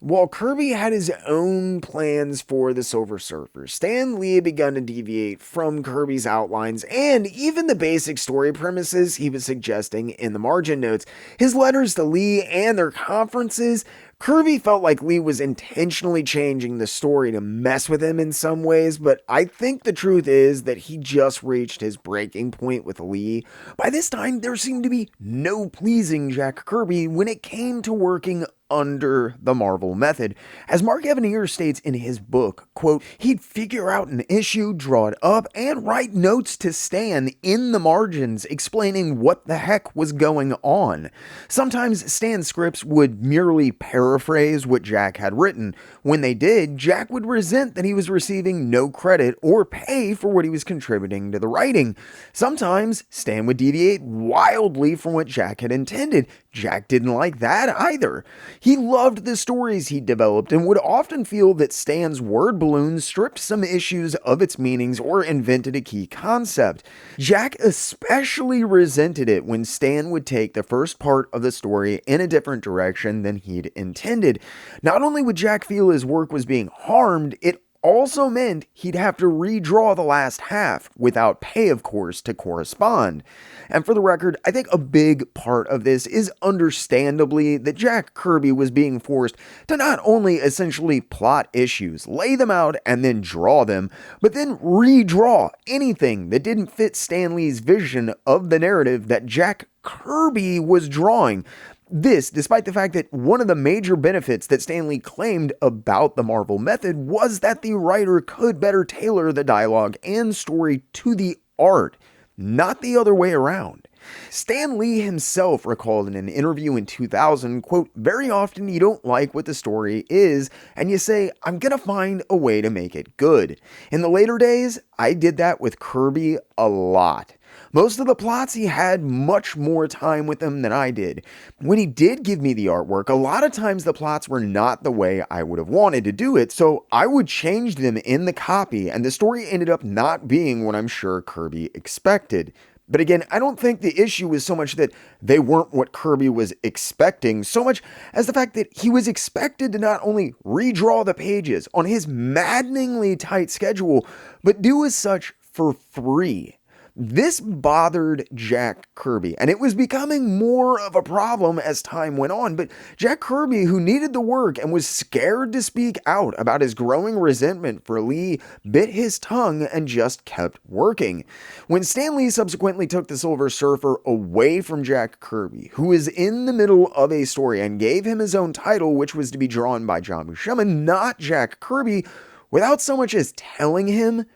While Kirby had his own plans for the Silver Surfer, Stan Lee had begun to deviate from Kirby's outlines and even the basic story premises he was suggesting in the margin notes. His letters to Lee and their conferences, Kirby felt like Lee was intentionally changing the story to mess with him in some ways, but I think the truth is that he just reached his breaking point with Lee. By this time, there seemed to be no pleasing Jack Kirby when it came to working under the Marvel method. As Mark Evanier states in his book, quote, he'd figure out an issue, draw it up, and write notes to Stan in the margins explaining what the heck was going on. Sometimes Stan's scripts would merely paraphrase what Jack had written. When they did, Jack would resent that he was receiving no credit or pay for what he was contributing to the writing. Sometimes Stan would deviate wildly from what Jack had intended. Jack didn't like that either. He loved the stories he developed and would often feel that Stan's word balloons stripped some issues of its meanings or invented a key concept. Jack especially resented it when Stan would take the first part of the story in a different direction than he'd intended. Not only would Jack feel his work was being harmed, it also meant he'd have to redraw the last half, without pay, of course, to correspond. And for the record, I think a big part of this is understandably that Jack Kirby was being forced to not only essentially plot issues, lay them out, and then draw them, but then redraw anything that didn't fit Stan Lee's vision of the narrative that Jack Kirby was drawing. This, despite the fact that one of the major benefits that Stan Lee claimed about the Marvel method was that the writer could better tailor the dialogue and story to the art, not the other way around. Stan Lee himself recalled in an interview in 2000, quote, very often you don't like what the story is, and you say, I'm gonna find a way to make it good. In the later days, I did that with Kirby a lot. Most of the plots he had much more time with them than I did. When he did give me the artwork, a lot of times the plots were not the way I would have wanted to do it, so I would change them in the copy, and the story ended up not being what I'm sure Kirby expected. But again, I don't think the issue was so much that they weren't what Kirby was expecting, so much as the fact that he was expected to not only redraw the pages on his maddeningly tight schedule, but do as such for free. This bothered Jack Kirby, and it was becoming more of a problem as time went on, but Jack Kirby, who needed the work and was scared to speak out about his growing resentment for Lee, bit his tongue and just kept working. When Stan Lee subsequently took the Silver Surfer away from Jack Kirby, who was in the middle of a story, and gave him his own title, which was to be drawn by John Buscema, not Jack Kirby, without so much as telling him,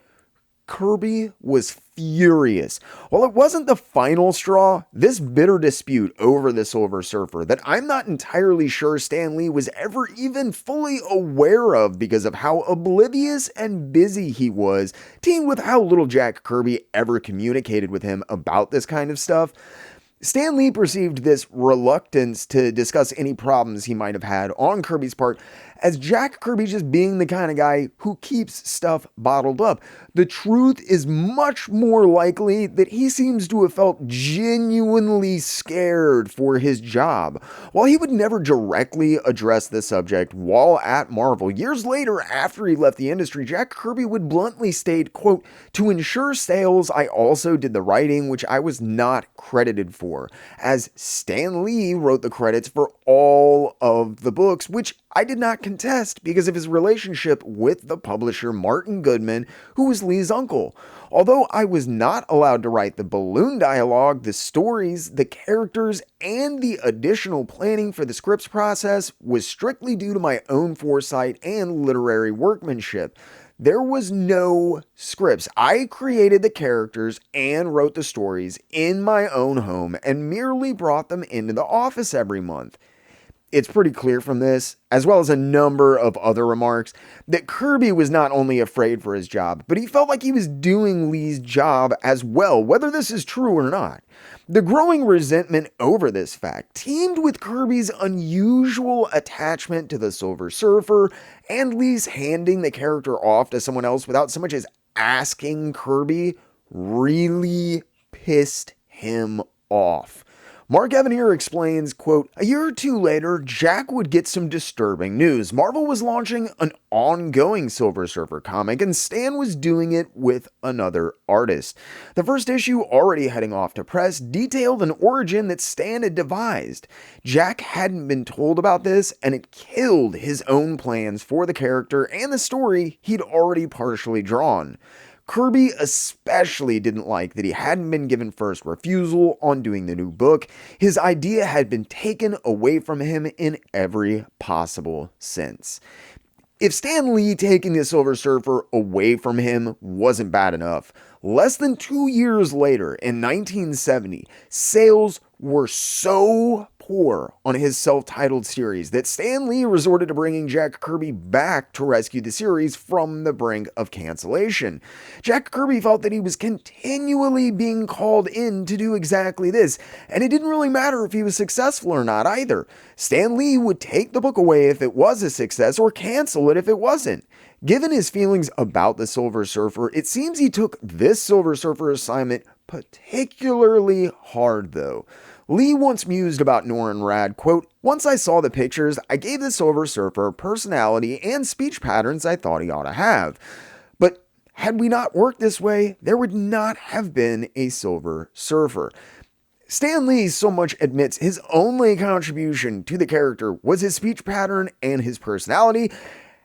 Kirby was furious. While it wasn't the final straw, this bitter dispute over the Silver Surfer that I'm not entirely sure Stan Lee was ever even fully aware of because of how oblivious and busy he was, teamed with how little Jack Kirby ever communicated with him about this kind of stuff, Stan Lee perceived this reluctance to discuss any problems he might have had on Kirby's part as Jack Kirby just being the kind of guy who keeps stuff bottled up. The truth is much more likely that he seems to have felt genuinely scared for his job. While he would never directly address the subject while at Marvel, years later after he left the industry, Jack Kirby would bluntly state, quote, to ensure sales, I also did the writing, which I was not credited for, as Stan Lee wrote the credits for all of the books, which I did not contest because of his relationship with the publisher Martin Goodman, who was Lee's uncle. Although I was not allowed to write the balloon dialogue, the stories, the characters, and the additional planning for the scripts process was strictly due to my own foresight and literary workmanship. There was no scripts. I created the characters and wrote the stories in my own home and merely brought them into the office every month. It's pretty clear from this, as well as a number of other remarks, that Kirby was not only afraid for his job, but he felt like he was doing Lee's job as well, whether this is true or not. The growing resentment over this fact, teamed with Kirby's unusual attachment to the Silver Surfer, and Lee's handing the character off to someone else without so much as asking Kirby, really pissed him off. Mark Evanier explains, quote, "A year or two later, Jack would get some disturbing news. Marvel was launching an ongoing Silver Surfer comic, and Stan was doing it with another artist. The first issue, already heading off to press, detailed an origin that Stan had devised. Jack hadn't been told about this, and it killed his own plans for the character and the story he'd already partially drawn. Kirby especially didn't like that he hadn't been given first refusal on doing the new book. His idea had been taken away from him in every possible sense." If Stan Lee taking the Silver Surfer away from him wasn't bad enough, less than 2 years later, in 1970, sales were so poor on his self-titled series that Stan Lee resorted to bringing Jack Kirby back to rescue the series from the brink of cancellation. Jack Kirby felt that he was continually being called in to do exactly this, and it didn't really matter if he was successful or not either. Stan Lee would take the book away if it was a success or cancel it if it wasn't. Given his feelings about the Silver Surfer, it seems he took this Silver Surfer assignment particularly hard though. Lee once mused about Norrin Radd, quote, "Once I saw the pictures, I gave the Silver Surfer personality and speech patterns I thought he ought to have. But had we not worked this way, there would not have been a Silver Surfer." Stan Lee so much admits his only contribution to the character was his speech pattern and his personality,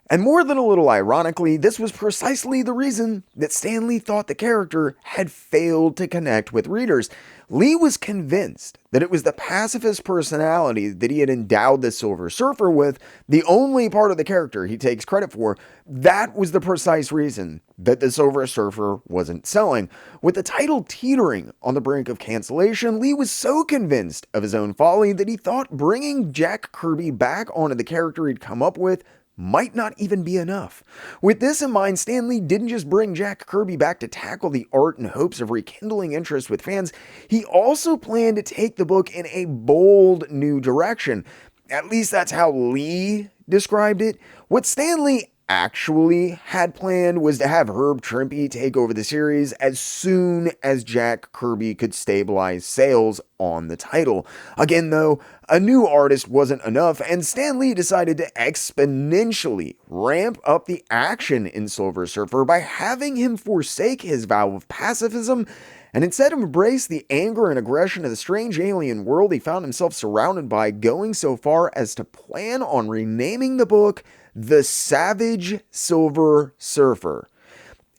and more than a little ironically, this was precisely the reason that Stan Lee thought the character had failed to connect with readers. Lee was convinced that it was the pacifist personality that he had endowed the Silver Surfer with, the only part of the character he takes credit for. That was the precise reason that the Silver Surfer wasn't selling. With the title teetering on the brink of cancellation, Lee was so convinced of his own folly that he thought bringing Jack Kirby back onto the character he'd come up with might not even be enough. With this in mind, Stan Lee didn't just bring Jack Kirby back to tackle the art in hopes of rekindling interest with fans, he also planned to take the book in a bold new direction. At least that's how Lee described it. What Stan Lee actually had planned was to have Herb Trimpe take over the series as soon as Jack Kirby could stabilize sales on the title. Again though, a new artist wasn't enough, and Stan Lee decided to exponentially ramp up the action in Silver Surfer by having him forsake his vow of pacifism and instead embrace the anger and aggression of the strange alien world he found himself surrounded by, going so far as to plan on renaming the book The Savage Silver Surfer.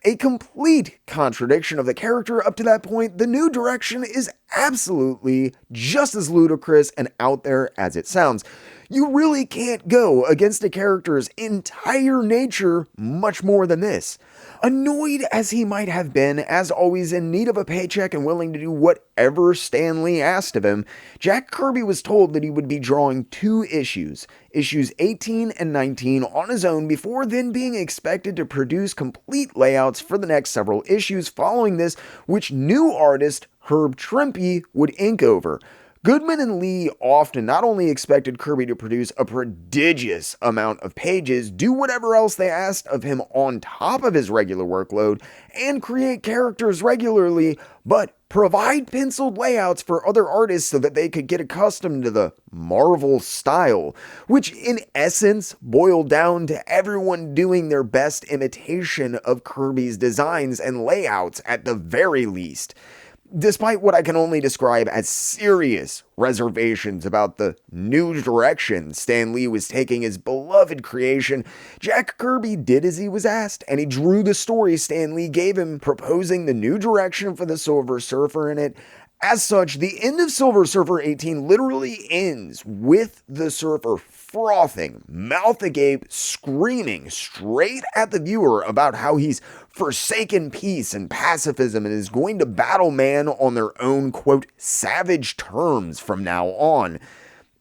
A complete contradiction of the character up to that point, the new direction is absolutely just as ludicrous and out there as it sounds. You really can't go against a character's entire nature much more than this. Annoyed as he might have been, as always in need of a paycheck and willing to do whatever Stan Lee asked of him, Jack Kirby was told that he would be drawing 2 issues, issues 18 and 19, on his own before then being expected to produce complete layouts for the next several issues following this, which new artist Herb Trimpe would ink over. Goodman and Lee often not only expected Kirby to produce a prodigious amount of pages, do whatever else they asked of him on top of his regular workload, and create characters regularly, but provide penciled layouts for other artists so that they could get accustomed to the Marvel style, which in essence boiled down to everyone doing their best imitation of Kirby's designs and layouts at the very least. Despite what I can only describe as serious reservations about the new direction Stan Lee was taking his beloved creation, Jack Kirby did as he was asked, and he drew the story Stan Lee gave him, proposing the new direction for the Silver Surfer in it. As such, the end of Silver Surfer 18 literally ends with the Surfer frothing, mouth agape, screaming straight at the viewer about how he's forsaken peace and pacifism and is going to battle man on their own, quote, savage terms from now on.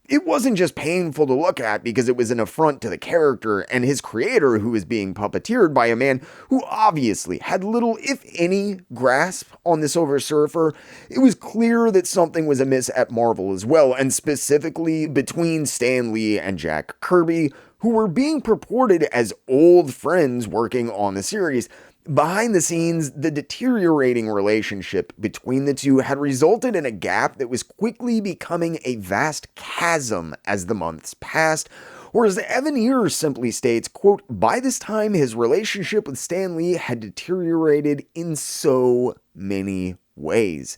It wasn't just painful to look at because it was an affront to the character and his creator, who was being puppeteered by a man who obviously had little, if any, grasp on the Silver Surfer. It was clear that something was amiss at Marvel as well, and specifically between Stan Lee and Jack Kirby, who were being purported as old friends working on the series. Behind the scenes, the deteriorating relationship between the two had resulted in a gap that was quickly becoming a vast chasm as the months passed. Or as Evan Ears simply states, quote, "By this time, his relationship with Stan Lee had deteriorated in so many ways."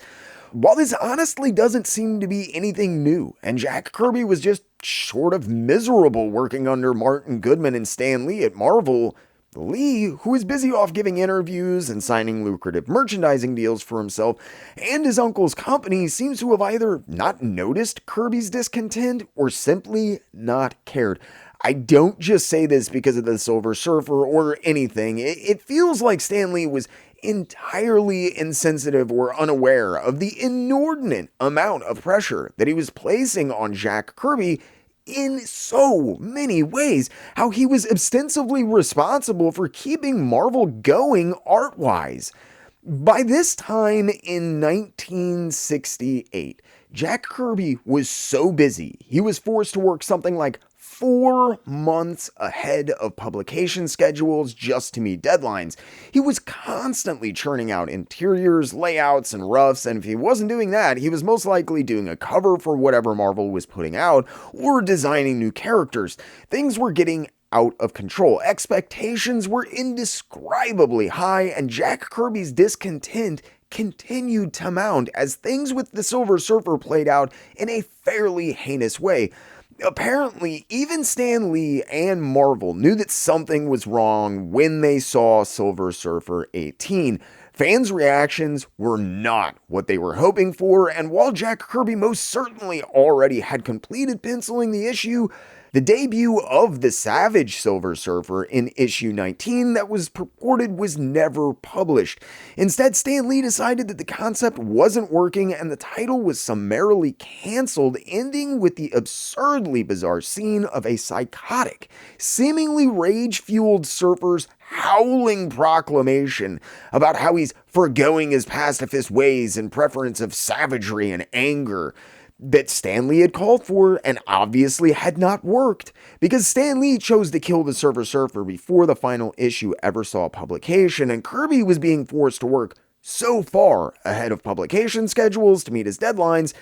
While this honestly doesn't seem to be anything new, and Jack Kirby was just short of miserable working under Martin Goodman and Stan Lee at Marvel, Lee, who is busy off giving interviews and signing lucrative merchandising deals for himself and his uncle's company, seems to have either not noticed Kirby's discontent or simply not cared. I don't just say this because of the Silver Surfer or anything. It feels like Stan Lee was entirely insensitive or unaware of the inordinate amount of pressure that he was placing on Jack Kirby in so many ways, how he was ostensibly responsible for keeping Marvel going art-wise. By this time in 1968, Jack Kirby was so busy, he was forced to work something like 4 months ahead of publication schedules just to meet deadlines. He was constantly churning out interiors, layouts, and roughs, and if he wasn't doing that, he was most likely doing a cover for whatever Marvel was putting out or designing new characters. Things were getting out of control. Expectations were indescribably high, and Jack Kirby's discontent continued to mount as things with the Silver Surfer played out in a fairly heinous way. Apparently, even Stan Lee and Marvel knew that something was wrong when they saw Silver Surfer 18. Fans' reactions were not what they were hoping for, and while Jack Kirby most certainly already had completed penciling the issue, the debut of the Savage Silver Surfer in issue 19 that was purported was never published. Instead, Stan Lee decided that the concept wasn't working and the title was summarily canceled, ending with the absurdly bizarre scene of a psychotic, seemingly rage-fueled surfer's howling proclamation about how he's foregoing his pacifist ways in preference of savagery and anger that Stan Lee had called for and obviously had not worked, because Stan Lee chose to kill the Silver Surfer before the final issue ever saw publication, and Kirby was being forced to work so far ahead of publication schedules to meet his deadlines.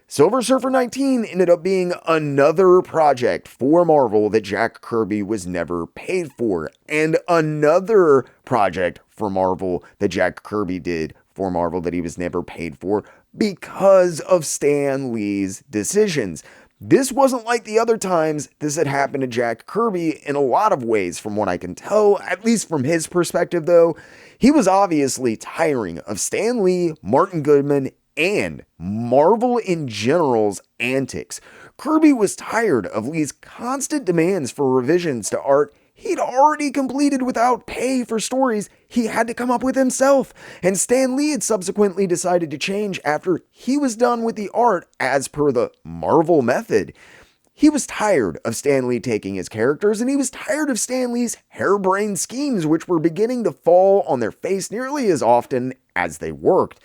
Silver Surfer 19 ended up being another project for Marvel that Jack Kirby was never paid for, and another project for Marvel that Jack Kirby did for Marvel that he was never paid for because of Stan Lee's decisions. This wasn't like the other times this had happened to Jack Kirby in a lot of ways, from what I can tell, at least from his perspective though. He was obviously tiring of Stan Lee, Martin Goodman, and Marvel in general's antics. Kirby was tired of Lee's constant demands for revisions to art he'd already completed without pay for stories he had to come up with himself, and Stan Lee had subsequently decided to change after he was done with the art as per the Marvel method. He was tired of Stan Lee taking his characters, and he was tired of Stan Lee's harebrained schemes, which were beginning to fall on their face nearly as often as they worked.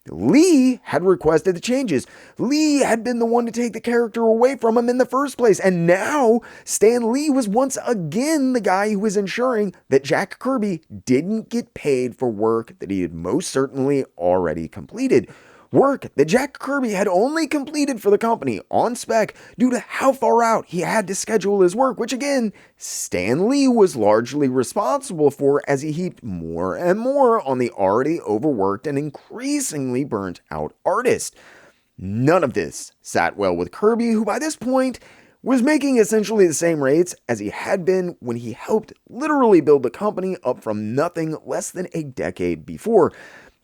Lee had requested the changes. Lee had been the one to take the character away from him in the first place, and now Stan Lee was once again the guy who was ensuring that Jack Kirby didn't get paid for work that he had most certainly already completed. Work that Jack Kirby had only completed for the company on spec due to how far out he had to schedule his work, which again, Stan Lee was largely responsible for as he heaped more and more on the already overworked and increasingly burnt out artist. None of this sat well with Kirby, who by this point was making essentially the same rates as he had been when he helped literally build the company up from nothing less than a decade before.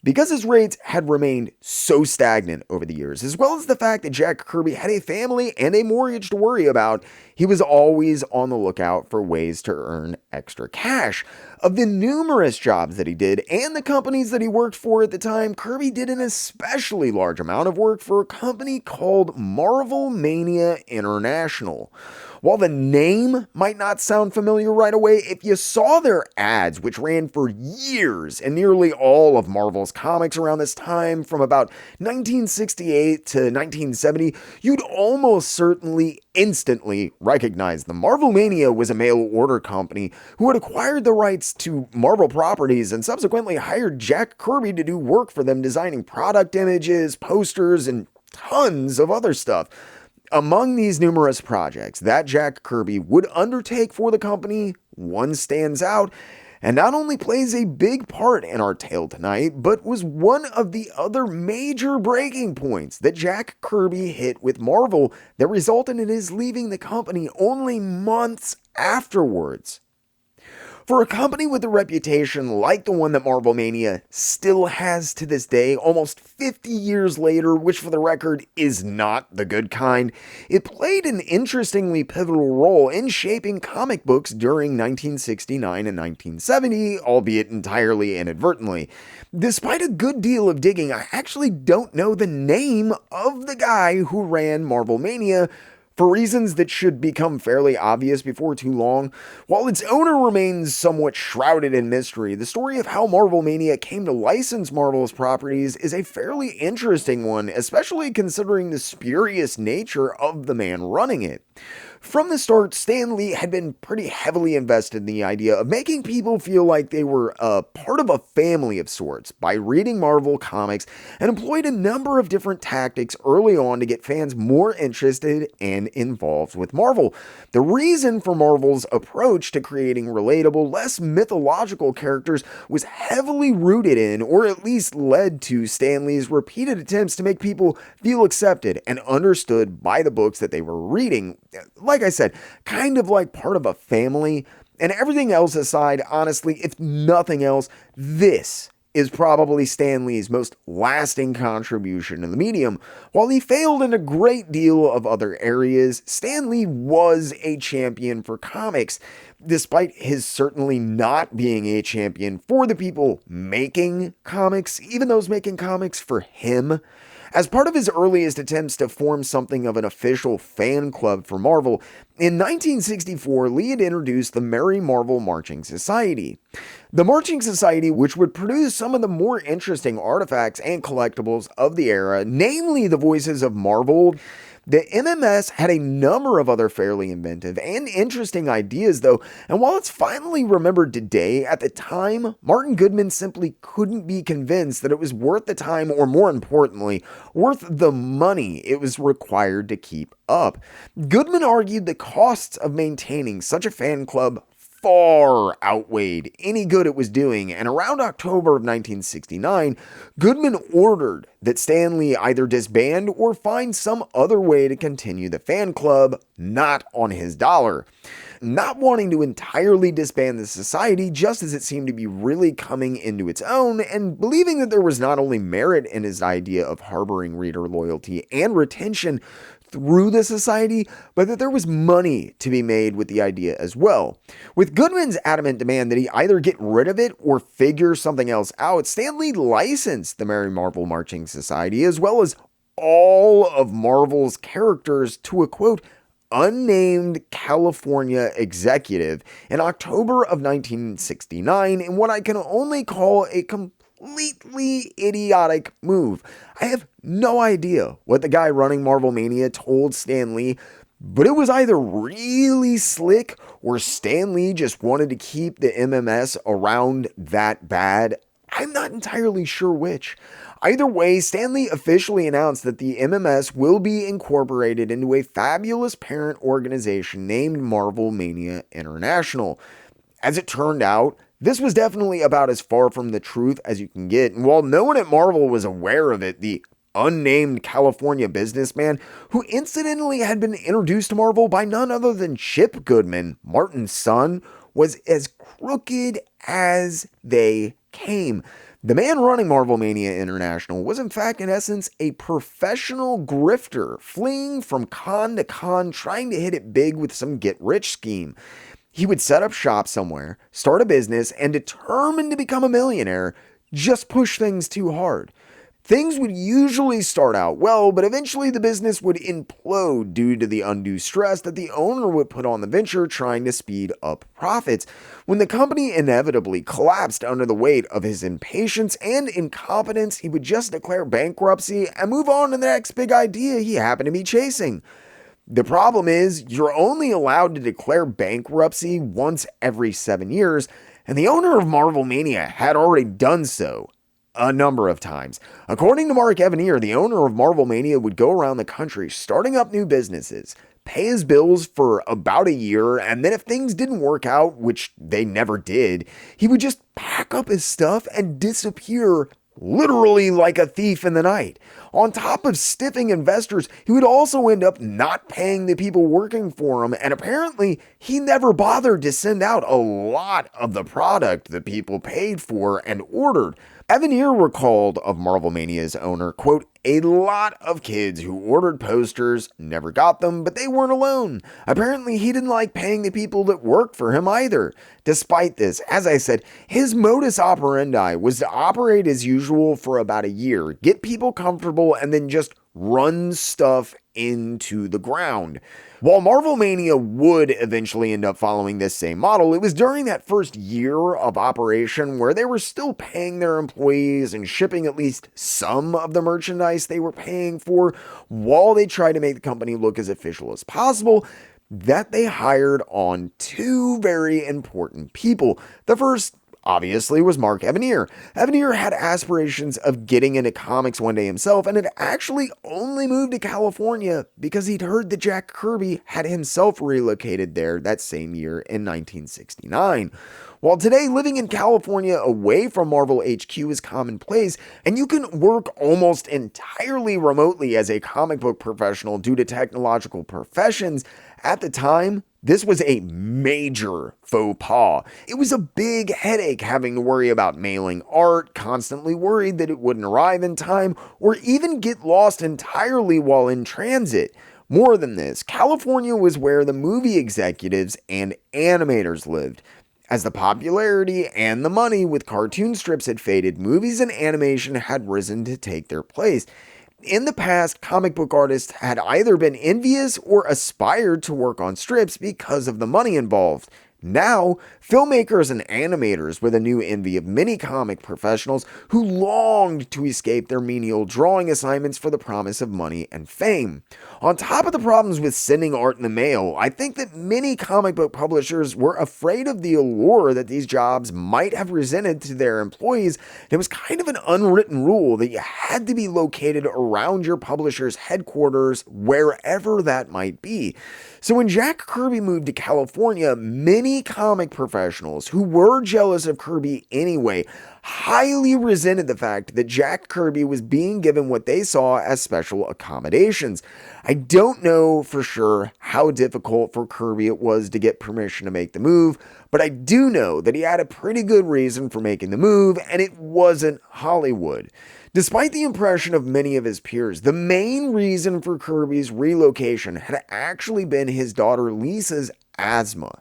Because his rates had remained so stagnant over the years, as well as the fact that Jack Kirby had a family and a mortgage to worry about, he was always on the lookout for ways to earn extra cash. Of the numerous jobs that he did and the companies that he worked for at the time, Kirby did an especially large amount of work for a company called Marvelmania International. While the name might not sound familiar right away, if you saw their ads, which ran for years in nearly all of Marvel's comics around this time, from about 1968 to 1970, you'd almost certainly instantly recognize them. Marvelmania was a mail-order company who had acquired the rights to Marvel properties and subsequently hired Jack Kirby to do work for them, designing product images, posters, and tons of other stuff. Among these numerous projects that Jack Kirby would undertake for the company, one stands out and not only plays a big part in our tale tonight, but was one of the other major breaking points that Jack Kirby hit with Marvel that resulted in his leaving the company only months afterwards. For a company with a reputation like the one that Marvelmania still has to this day, almost 50 years later, which for the record is not the good kind, it played an interestingly pivotal role in shaping comic books during 1969 and 1970, albeit entirely inadvertently. Despite a good deal of digging, I actually don't know the name of the guy who ran Marvelmania, for reasons that should become fairly obvious before too long. While its owner remains somewhat shrouded in mystery, the story of how Marvelmania came to license Marvel's properties is a fairly interesting one, especially considering the spurious nature of the man running it. From the start, Stan Lee had been pretty heavily invested in the idea of making people feel like they were a part of a family of sorts by reading Marvel comics, and employed a number of different tactics early on to get fans more interested and involved with Marvel. The reason for Marvel's approach to creating relatable, less mythological characters was heavily rooted in, or at least led to, Stan Lee's repeated attempts to make people feel accepted and understood by the books that they were reading. Like I said, kind of like part of a family. And everything else aside, honestly, if nothing else, this is probably Stan Lee's most lasting contribution to the medium. While he failed in a great deal of other areas, Stan Lee was a champion for comics, despite his certainly not being a champion for the people making comics, even those making comics for him. As part of his earliest attempts to form something of an official fan club for Marvel, in 1964, Lee had introduced the Merry Marvel Marching Society. The Marching Society, which would produce some of the more interesting artifacts and collectibles of the era, namely the voices of Marvel. The MMS had a number of other fairly inventive and interesting ideas though, and while it's finally remembered today, at the time, Martin Goodman simply couldn't be convinced that it was worth the time, or more importantly, worth the money it was required to keep up. Goodman argued the costs of maintaining such a fan club far outweighed any good it was doing, and around October of 1969, Goodman ordered that Stan Lee either disband or find some other way to continue the fan club, not on his dollar. Not wanting to entirely disband the society, just as it seemed to be really coming into its own, and believing that there was not only merit in his idea of harboring reader loyalty and retention through the society, but that there was money to be made with the idea as well. With Goodman's adamant demand that he either get rid of it or figure something else out, Stan Lee licensed the Merry Marvel Marching Society, as well as all of Marvel's characters, to a quote, unnamed California executive in October of 1969 in what I can only call a completely idiotic move. I have no idea what the guy running Marvelmania told Stan Lee, but it was either really slick or Stan Lee just wanted to keep the MMS around that bad. I'm not entirely sure which. Either way, Stan Lee officially announced that the MMS will be incorporated into a fabulous parent organization named Marvelmania International. As it turned out, this was definitely about as far from the truth as you can get, and while no one at Marvel was aware of it, the unnamed California businessman, who incidentally had been introduced to Marvel by none other than Chip Goodman, Martin's son, was as crooked as they came. The man running Marvelmania International was in fact, in essence, a professional grifter, fleeing from con to con, trying to hit it big with some get-rich scheme. He would set up shop somewhere, start a business, and determined to become a millionaire, just push things too hard. Things would usually start out well, but eventually the business would implode due to the undue stress that the owner would put on the venture trying to speed up profits. When the company inevitably collapsed under the weight of his impatience and incompetence, he would just declare bankruptcy and move on to the next big idea he happened to be chasing. The problem is, you're only allowed to declare bankruptcy once every 7 years, and the owner of Marvelmania had already done so a number of times. According to Mark Evanier, the owner of Marvelmania would go around the country starting up new businesses, pay his bills for about a year, and then if things didn't work out, which they never did, he would just pack up his stuff and disappear literally like a thief in the night. On top of stiffing investors, he would also end up not paying the people working for him, and apparently he never bothered to send out a lot of the product that people paid for and ordered. Evanier recalled of Marvelmania's owner, quote, "A lot of kids who ordered posters, never got them, but they weren't alone. Apparently he didn't like paying the people that worked for him either. Despite this, as I said, his modus operandi was to operate as usual for about a year, get people comfortable, and then just run stuff into the ground." While Marvelmania would eventually end up following this same model, it was during that first year of operation where they were still paying their employees and shipping at least some of the merchandise they were paying for, while they tried to make the company look as official as possible, that they hired on two very important people. The first, obviously, was Mark Evanier. Evanier had aspirations of getting into comics one day himself and had actually only moved to California because he'd heard that Jack Kirby had himself relocated there that same year in 1969. While today living in California away from Marvel HQ is commonplace, and you can work almost entirely remotely as a comic book professional due to technological professions, at the time, this was a major faux pas. It was a big headache having to worry about mailing art, constantly worried that it wouldn't arrive in time, or even get lost entirely while in transit. More than this, California was where the movie executives and animators lived. As the popularity and the money with cartoon strips had faded, movies and animation had risen to take their place. In the past, comic book artists had either been envious or aspired to work on strips because of the money involved. Now, filmmakers and animators were the new envy of many comic professionals who longed to escape their menial drawing assignments for the promise of money and fame. On top of the problems with sending art in the mail, I think that many comic book publishers were afraid of the allure that these jobs might have presented to their employees. It was kind of an unwritten rule that you had to be located around your publisher's headquarters, wherever that might be. So when Jack Kirby moved to California, many comic professionals who were jealous of Kirby anyway highly resented the fact that Jack Kirby was being given what they saw as special accommodations. I don't know for sure how difficult for Kirby it was to get permission to make the move, but I do know that he had a pretty good reason for making the move, and it wasn't Hollywood. Despite the impression of many of his peers, the main reason for Kirby's relocation had actually been his daughter Lisa's asthma.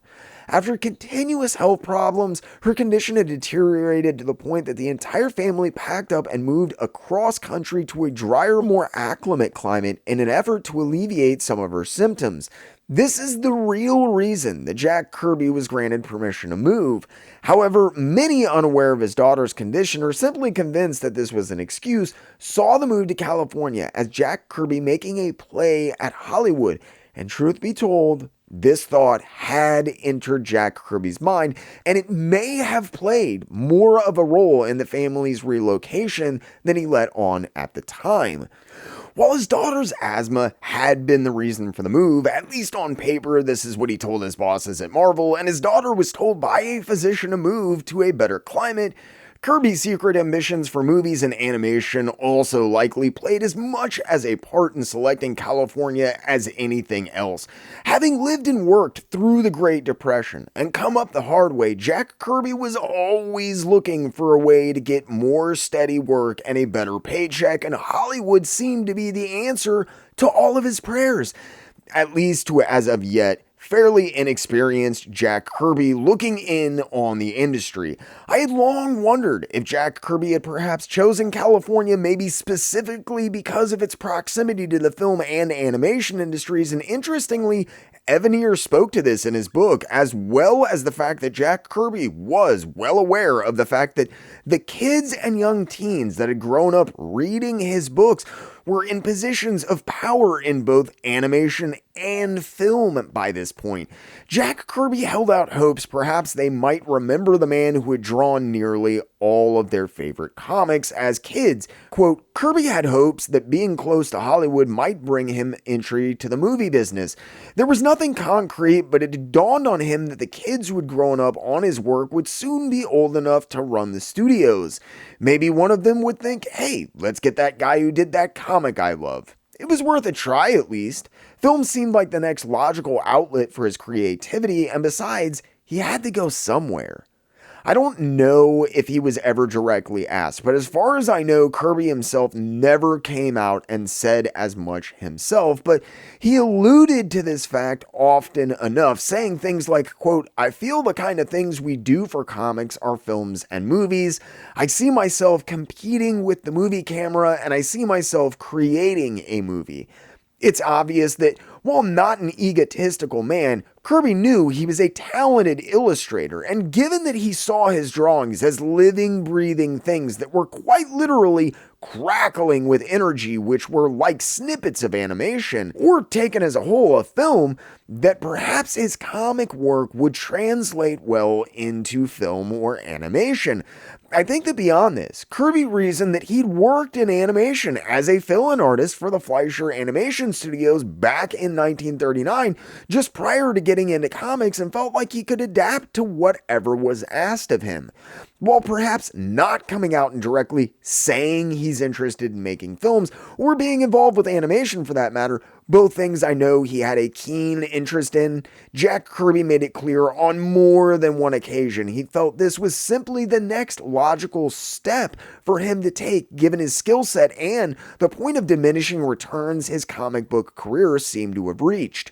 After continuous health problems, her condition had deteriorated to the point that the entire family packed up and moved across country to a drier, more acclimate climate in an effort to alleviate some of her symptoms. This is the real reason that Jack Kirby was granted permission to move. However, many unaware of his daughter's condition, or simply convinced that this was an excuse, saw the move to California as Jack Kirby making a play at Hollywood. And truth be told, this thought had entered Jack Kirby's mind, and it may have played more of a role in the family's relocation than he let on at the time. While his daughter's asthma had been the reason for the move, at least on paper, this is what he told his bosses at Marvel, and his daughter was told by a physician to move to a better climate, Kirby's secret ambitions for movies and animation also likely played as much as a part in selecting California as anything else. Having lived and worked through the Great Depression and come up the hard way, Jack Kirby was always looking for a way to get more steady work and a better paycheck, and Hollywood seemed to be the answer to all of his prayers, at least to as of yet fairly inexperienced Jack Kirby looking in on the industry. I had long wondered if Jack Kirby had perhaps chosen California maybe specifically because of its proximity to the film and animation industries, and interestingly, Evanier spoke to this in his book, as well as the fact that Jack Kirby was well aware of the fact that the kids and young teens that had grown up reading his books were in positions of power in both animation and film by this point. Jack Kirby held out hopes perhaps they might remember the man who had drawn nearly all of their favorite comics as kids. Quote, Kirby had hopes that being close to Hollywood might bring him entry to the movie business. There was nothing concrete, but it had dawned on him that the kids who had grown up on his work would soon be old enough to run the studios. Maybe one of them would think, hey, let's get that guy who did that comic I love. It was worth a try at least. Film seemed like the next logical outlet for his creativity, and besides, he had to go somewhere. I don't know if he was ever directly asked, but as far as I know, Kirby himself never came out and said as much himself, but he alluded to this fact often enough, saying things like, quote, I feel the kind of things we do for comics are films and movies. I see myself competing with the movie camera, and I see myself creating a movie. It's obvious that while not an egotistical man, Kirby knew he was a talented illustrator, and given that he saw his drawings as living, breathing things that were quite literally crackling with energy, which were like snippets of animation, or taken as a whole a film, that perhaps his comic work would translate well into film or animation. I think that beyond this, Kirby reasoned that he'd worked in animation as a fill-in artist for the Fleischer Animation Studios back in 1939, just prior to getting into comics, and felt like he could adapt to whatever was asked of him. While perhaps not coming out and directly saying he's interested in making films, or being involved with animation for that matter, both things I know he had a keen interest in, Jack Kirby made it clear on more than one occasion he felt this was simply the next logical step for him to take given his skill set and the point of diminishing returns his comic book career seemed to have reached.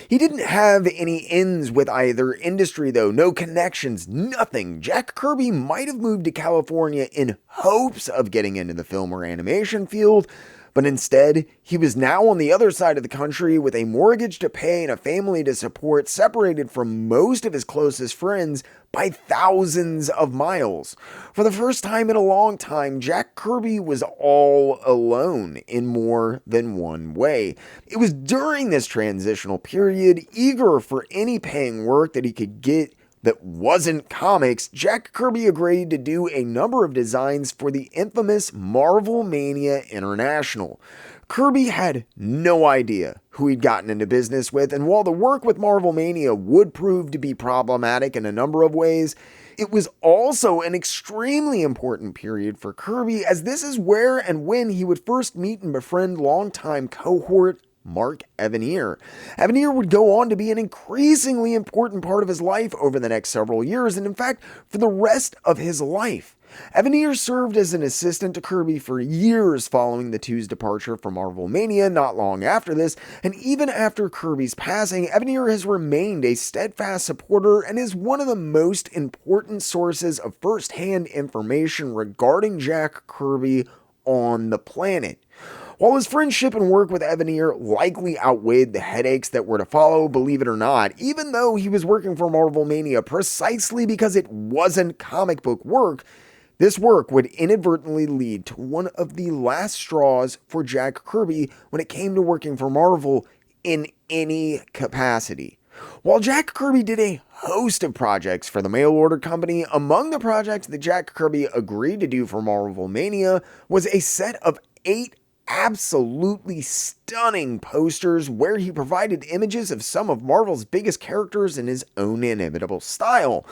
He didn't have any ends with either industry though, no connections, nothing. Jack Kirby might have moved to California in hopes of getting into the film or animation field, but instead, he was now on the other side of the country with a mortgage to pay and a family to support, separated from most of his closest friends by thousands of miles. For the first time in a long time, Jack Kirby was all alone in more than one way. It was during this transitional period, eager for any paying work that he could get that wasn't comics, Jack Kirby agreed to do a number of designs for the infamous Marvelmania International. Kirby had no idea who he'd gotten into business with, and while the work with Marvelmania would prove to be problematic in a number of ways, it was also an extremely important period for Kirby, as this is where and when he would first meet and befriend longtime cohort Mark Evanier. Evanier would go on to be an increasingly important part of his life over the next several years, and in fact, for the rest of his life. Evanier served as an assistant to Kirby for years following the two's departure from Marvelmania not long after this, and even after Kirby's passing, Evanier has remained a steadfast supporter and is one of the most important sources of first-hand information regarding Jack Kirby on the planet. While his friendship and work with Evanier likely outweighed the headaches that were to follow, believe it or not, even though he was working for Marvelmania precisely because it wasn't comic book work, this work would inadvertently lead to one of the last straws for Jack Kirby when it came to working for Marvel in any capacity. While Jack Kirby did a host of projects for the mail order company, among the projects that Jack Kirby agreed to do for Marvelmania was a set of 8 absolutely stunning posters where he provided images of some of Marvel's biggest characters in his own inimitable style.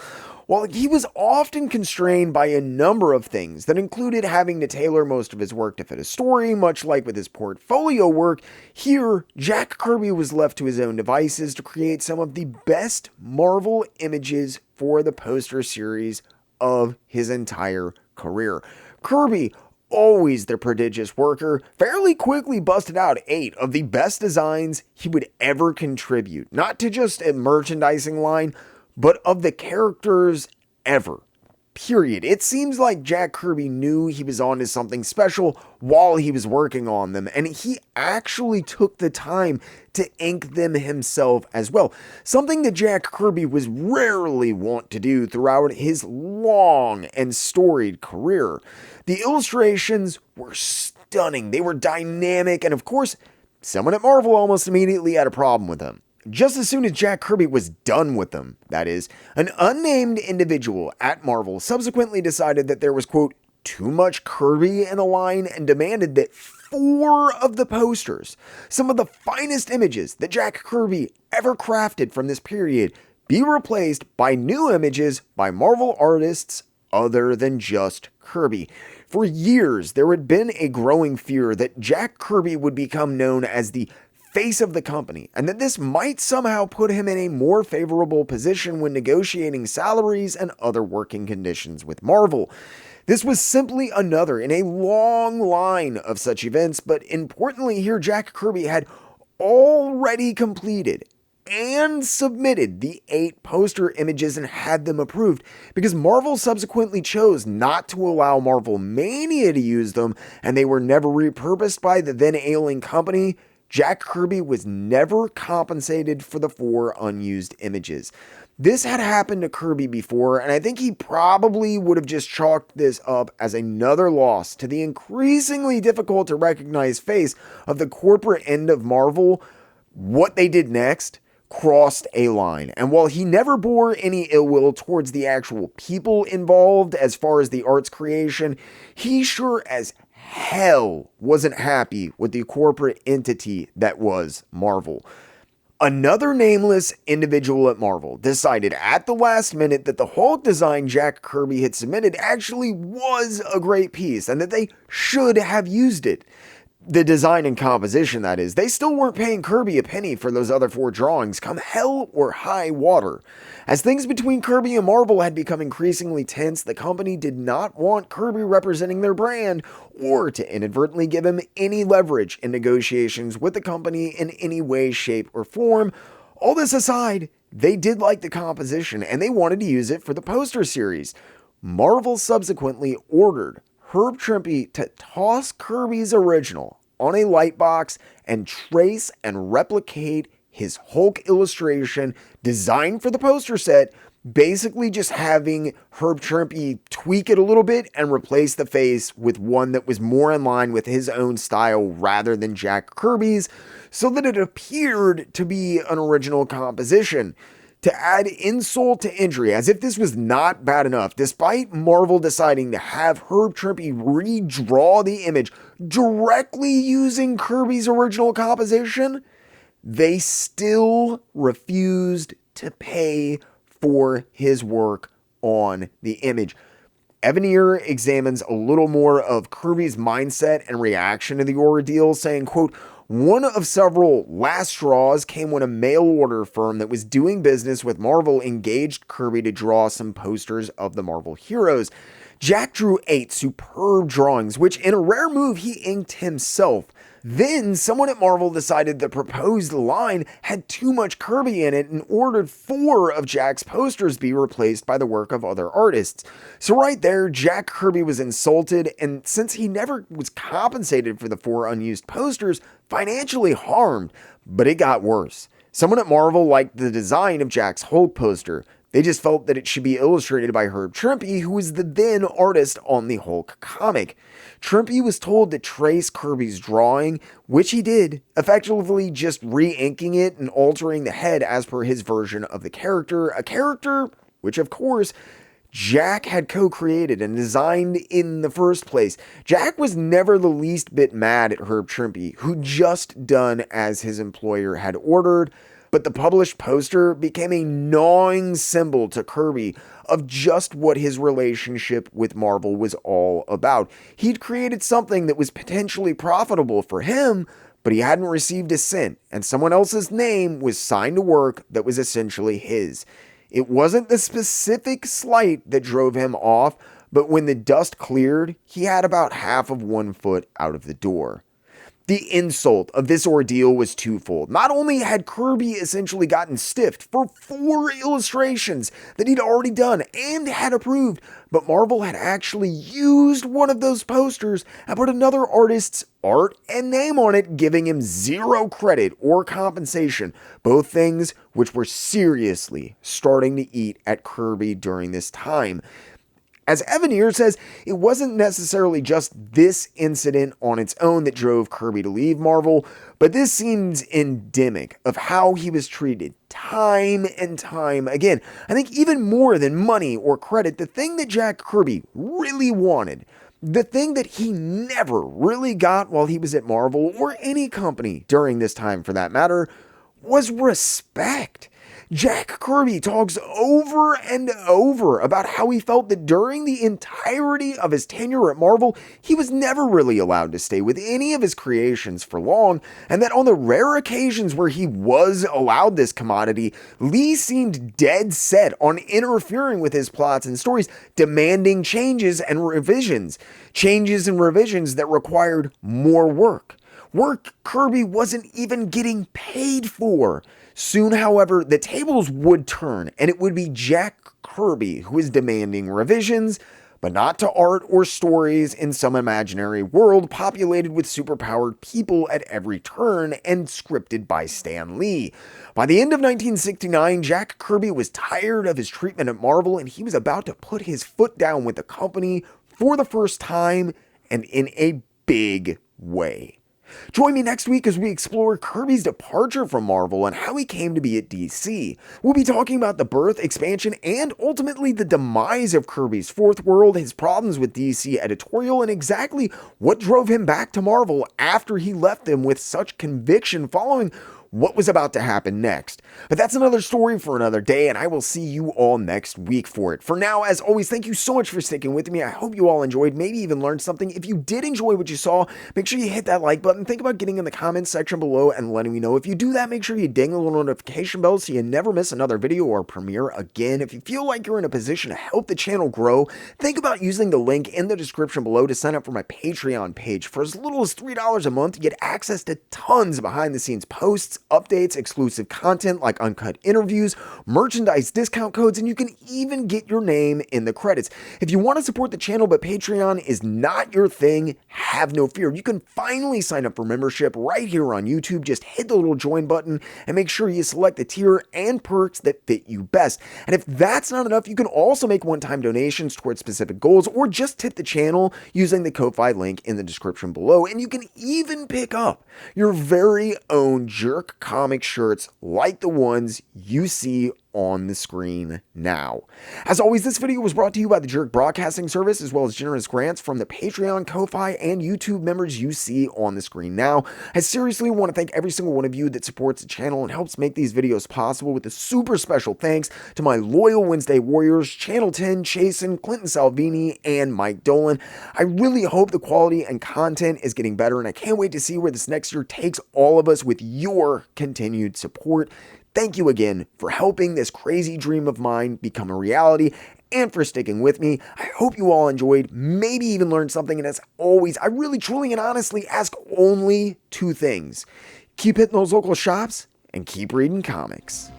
While he was often constrained by a number of things that included having to tailor most of his work to fit a story, much like with his portfolio work, here Jack Kirby was left to his own devices to create some of the best Marvel images for the poster series of his entire career. Kirby, always the prodigious worker, fairly quickly busted out 8 of the best designs he would ever contribute, not to just a merchandising line, but of the characters ever. Period. It seems like Jack Kirby knew he was onto something special while he was working on them, and he actually took the time to ink them himself as well. Something that Jack Kirby was rarely wont to do throughout his long and storied career. The illustrations were stunning, they were dynamic, and of course, someone at Marvel almost immediately had a problem with them. Just as soon as Jack Kirby was done with them, that is, an unnamed individual at Marvel subsequently decided that there was, quote, too much Kirby in the line and demanded that 4 of the posters, some of the finest images that Jack Kirby ever crafted from this period, be replaced by new images by Marvel artists other than just Kirby. For years, there had been a growing fear that Jack Kirby would become known as the face of the company, and that this might somehow put him in a more favorable position when negotiating salaries and other working conditions with Marvel. This was simply another in a long line of such events, but importantly here, Jack Kirby had already completed and submitted the 8 poster images and had them approved, because Marvel subsequently chose not to allow Marvelmania to use them, and they were never repurposed by the then ailing company. Jack Kirby was never compensated for the 4 unused images. This had happened to Kirby before, and I think he probably would have just chalked this up as another loss to the increasingly difficult to recognize face of the corporate end of Marvel. What they did next crossed a line, and while he never bore any ill will towards the actual people involved as far as the art's creation, he sure as hell wasn't happy with the corporate entity that was Marvel. Another nameless individual at Marvel decided at the last minute that the Hulk design Jack Kirby had submitted actually was a great piece and that they should have used it. The design and composition, that is. They still weren't paying Kirby a penny for those other 4 drawings, come hell or high water. As things between Kirby and Marvel had become increasingly tense, the company did not want Kirby representing their brand or to inadvertently give him any leverage in negotiations with the company in any way, shape, or form. All this aside, they did like the composition and they wanted to use it for the poster series. Marvel subsequently ordered Herb Trimpe to toss Kirby's original on a light box and trace and replicate his Hulk illustration designed for the poster set, basically just having Herb Trimpe tweak it a little bit and replace the face with one that was more in line with his own style rather than Jack Kirby's, so that it appeared to be an original composition. To add insult to injury, as if this was not bad enough, despite Marvel deciding to have Herb Trimpe redraw the image directly using Kirby's original composition, they still refused to pay for his work on the image. Evanier examines a little more of Kirby's mindset and reaction to the ordeal, saying, quote, "One of several last straws came when a mail-order firm that was doing business with Marvel engaged Kirby to draw some posters of the Marvel heroes. Jack drew 8 superb drawings, which in a rare move he inked himself. Then someone at Marvel decided the proposed line had too much Kirby in it and ordered 4 of Jack's posters be replaced by the work of other artists. So right there, Jack Kirby was insulted, and since he never was compensated for the 4 unused posters, financially harmed. But it got worse. Someone at Marvel liked the design of Jack's Hulk poster. They just felt that it should be illustrated by Herb Trimpe, who was the then artist on the Hulk comic. Trimpe was told to trace Kirby's drawing, which he did, effectively just re-inking it and altering the head as per his version of the character, a character which, of course, Jack had co-created and designed in the first place. Jack was never the least bit mad at Herb Trimpe, who just done as his employer had ordered. But the published poster became a gnawing symbol to Kirby of just what his relationship with Marvel was all about. He'd created something that was potentially profitable for him, but he hadn't received a cent, and someone else's name was signed to work that was essentially his. It wasn't the specific slight that drove him off, but when the dust cleared, he had about half of 1 foot out of the door. The insult of this ordeal was twofold. Not only had Kirby essentially gotten stiffed for 4 illustrations that he'd already done and had approved, but Marvel had actually used one of those posters and put another artist's art and name on it, giving him 0 credit or compensation, both things which were seriously starting to eat at Kirby during this time. As Evan here says, it wasn't necessarily just this incident on its own that drove Kirby to leave Marvel, but this seems endemic of how he was treated time and time again. I think even more than money or credit, the thing that Jack Kirby really wanted, the thing that he never really got while he was at Marvel, or any company during this time for that matter, was respect. Jack Kirby talks over and over about how he felt that during the entirety of his tenure at Marvel, he was never really allowed to stay with any of his creations for long, and that on the rare occasions where he was allowed this commodity, Lee seemed dead set on interfering with his plots and stories, demanding changes and revisions that required more work. Work Kirby wasn't even getting paid for. Soon, however, the tables would turn, and it would be Jack Kirby who was demanding revisions, but not to art or stories in some imaginary world populated with superpowered people at every turn and scripted by Stan Lee. By the end of 1969, Jack Kirby was tired of his treatment at Marvel, and he was about to put his foot down with the company for the first time, and in a big way. Join me next week as we explore Kirby's departure from Marvel and how he came to be at DC. We'll be talking about the birth, expansion, and ultimately the demise of Kirby's fourth world, his problems with DC editorial, and exactly what drove him back to Marvel after he left them with such conviction following what was about to happen next. But that's another story for another day, and I will see you all next week for it. For now, as always, thank you so much for sticking with me. I hope you all enjoyed, maybe even learned something. If you did enjoy what you saw, make sure you hit that like button. Think about getting in the comments section below and letting me know. If you do that, make sure you ding the little notification bell so you never miss another video or premiere again. If you feel like you're in a position to help the channel grow, think about using the link in the description below to sign up for my Patreon page. For as little as $3 a month, you get access to tons of behind-the-scenes posts, updates, exclusive content like uncut interviews, merchandise discount codes, and you can even get your name in the credits. If you want to support the channel but Patreon is not your thing, have no fear. You can finally sign up for membership right here on YouTube. Just hit the little join button and make sure you select the tier and perks that fit you best. And if that's not enough, you can also make one-time donations towards specific goals or just tip the channel using the Ko-Fi link in the description below. And you can even pick up your very own JerkComic shirts like the ones you see on the screen now. As always, this video was brought to you by the Jerk Broadcasting Service, as well as generous grants from the Patreon, Ko-Fi, and YouTube members you see on the screen now. I seriously want to thank every single one of you that supports the channel and helps make these videos possible, with a super special thanks to my loyal Wednesday Warriors, Channel 10, Chasen, Clinton Salvini, and Mike Dolan. I really hope the quality and content is getting better, and I can't wait to see where this next year takes all of us with your continued support. Thank you again for helping this crazy dream of mine become a reality and for sticking with me. I hope you all enjoyed, maybe even learned something. And as always, I really, truly, and honestly ask only 2 things. Keep hitting those local shops and keep reading comics.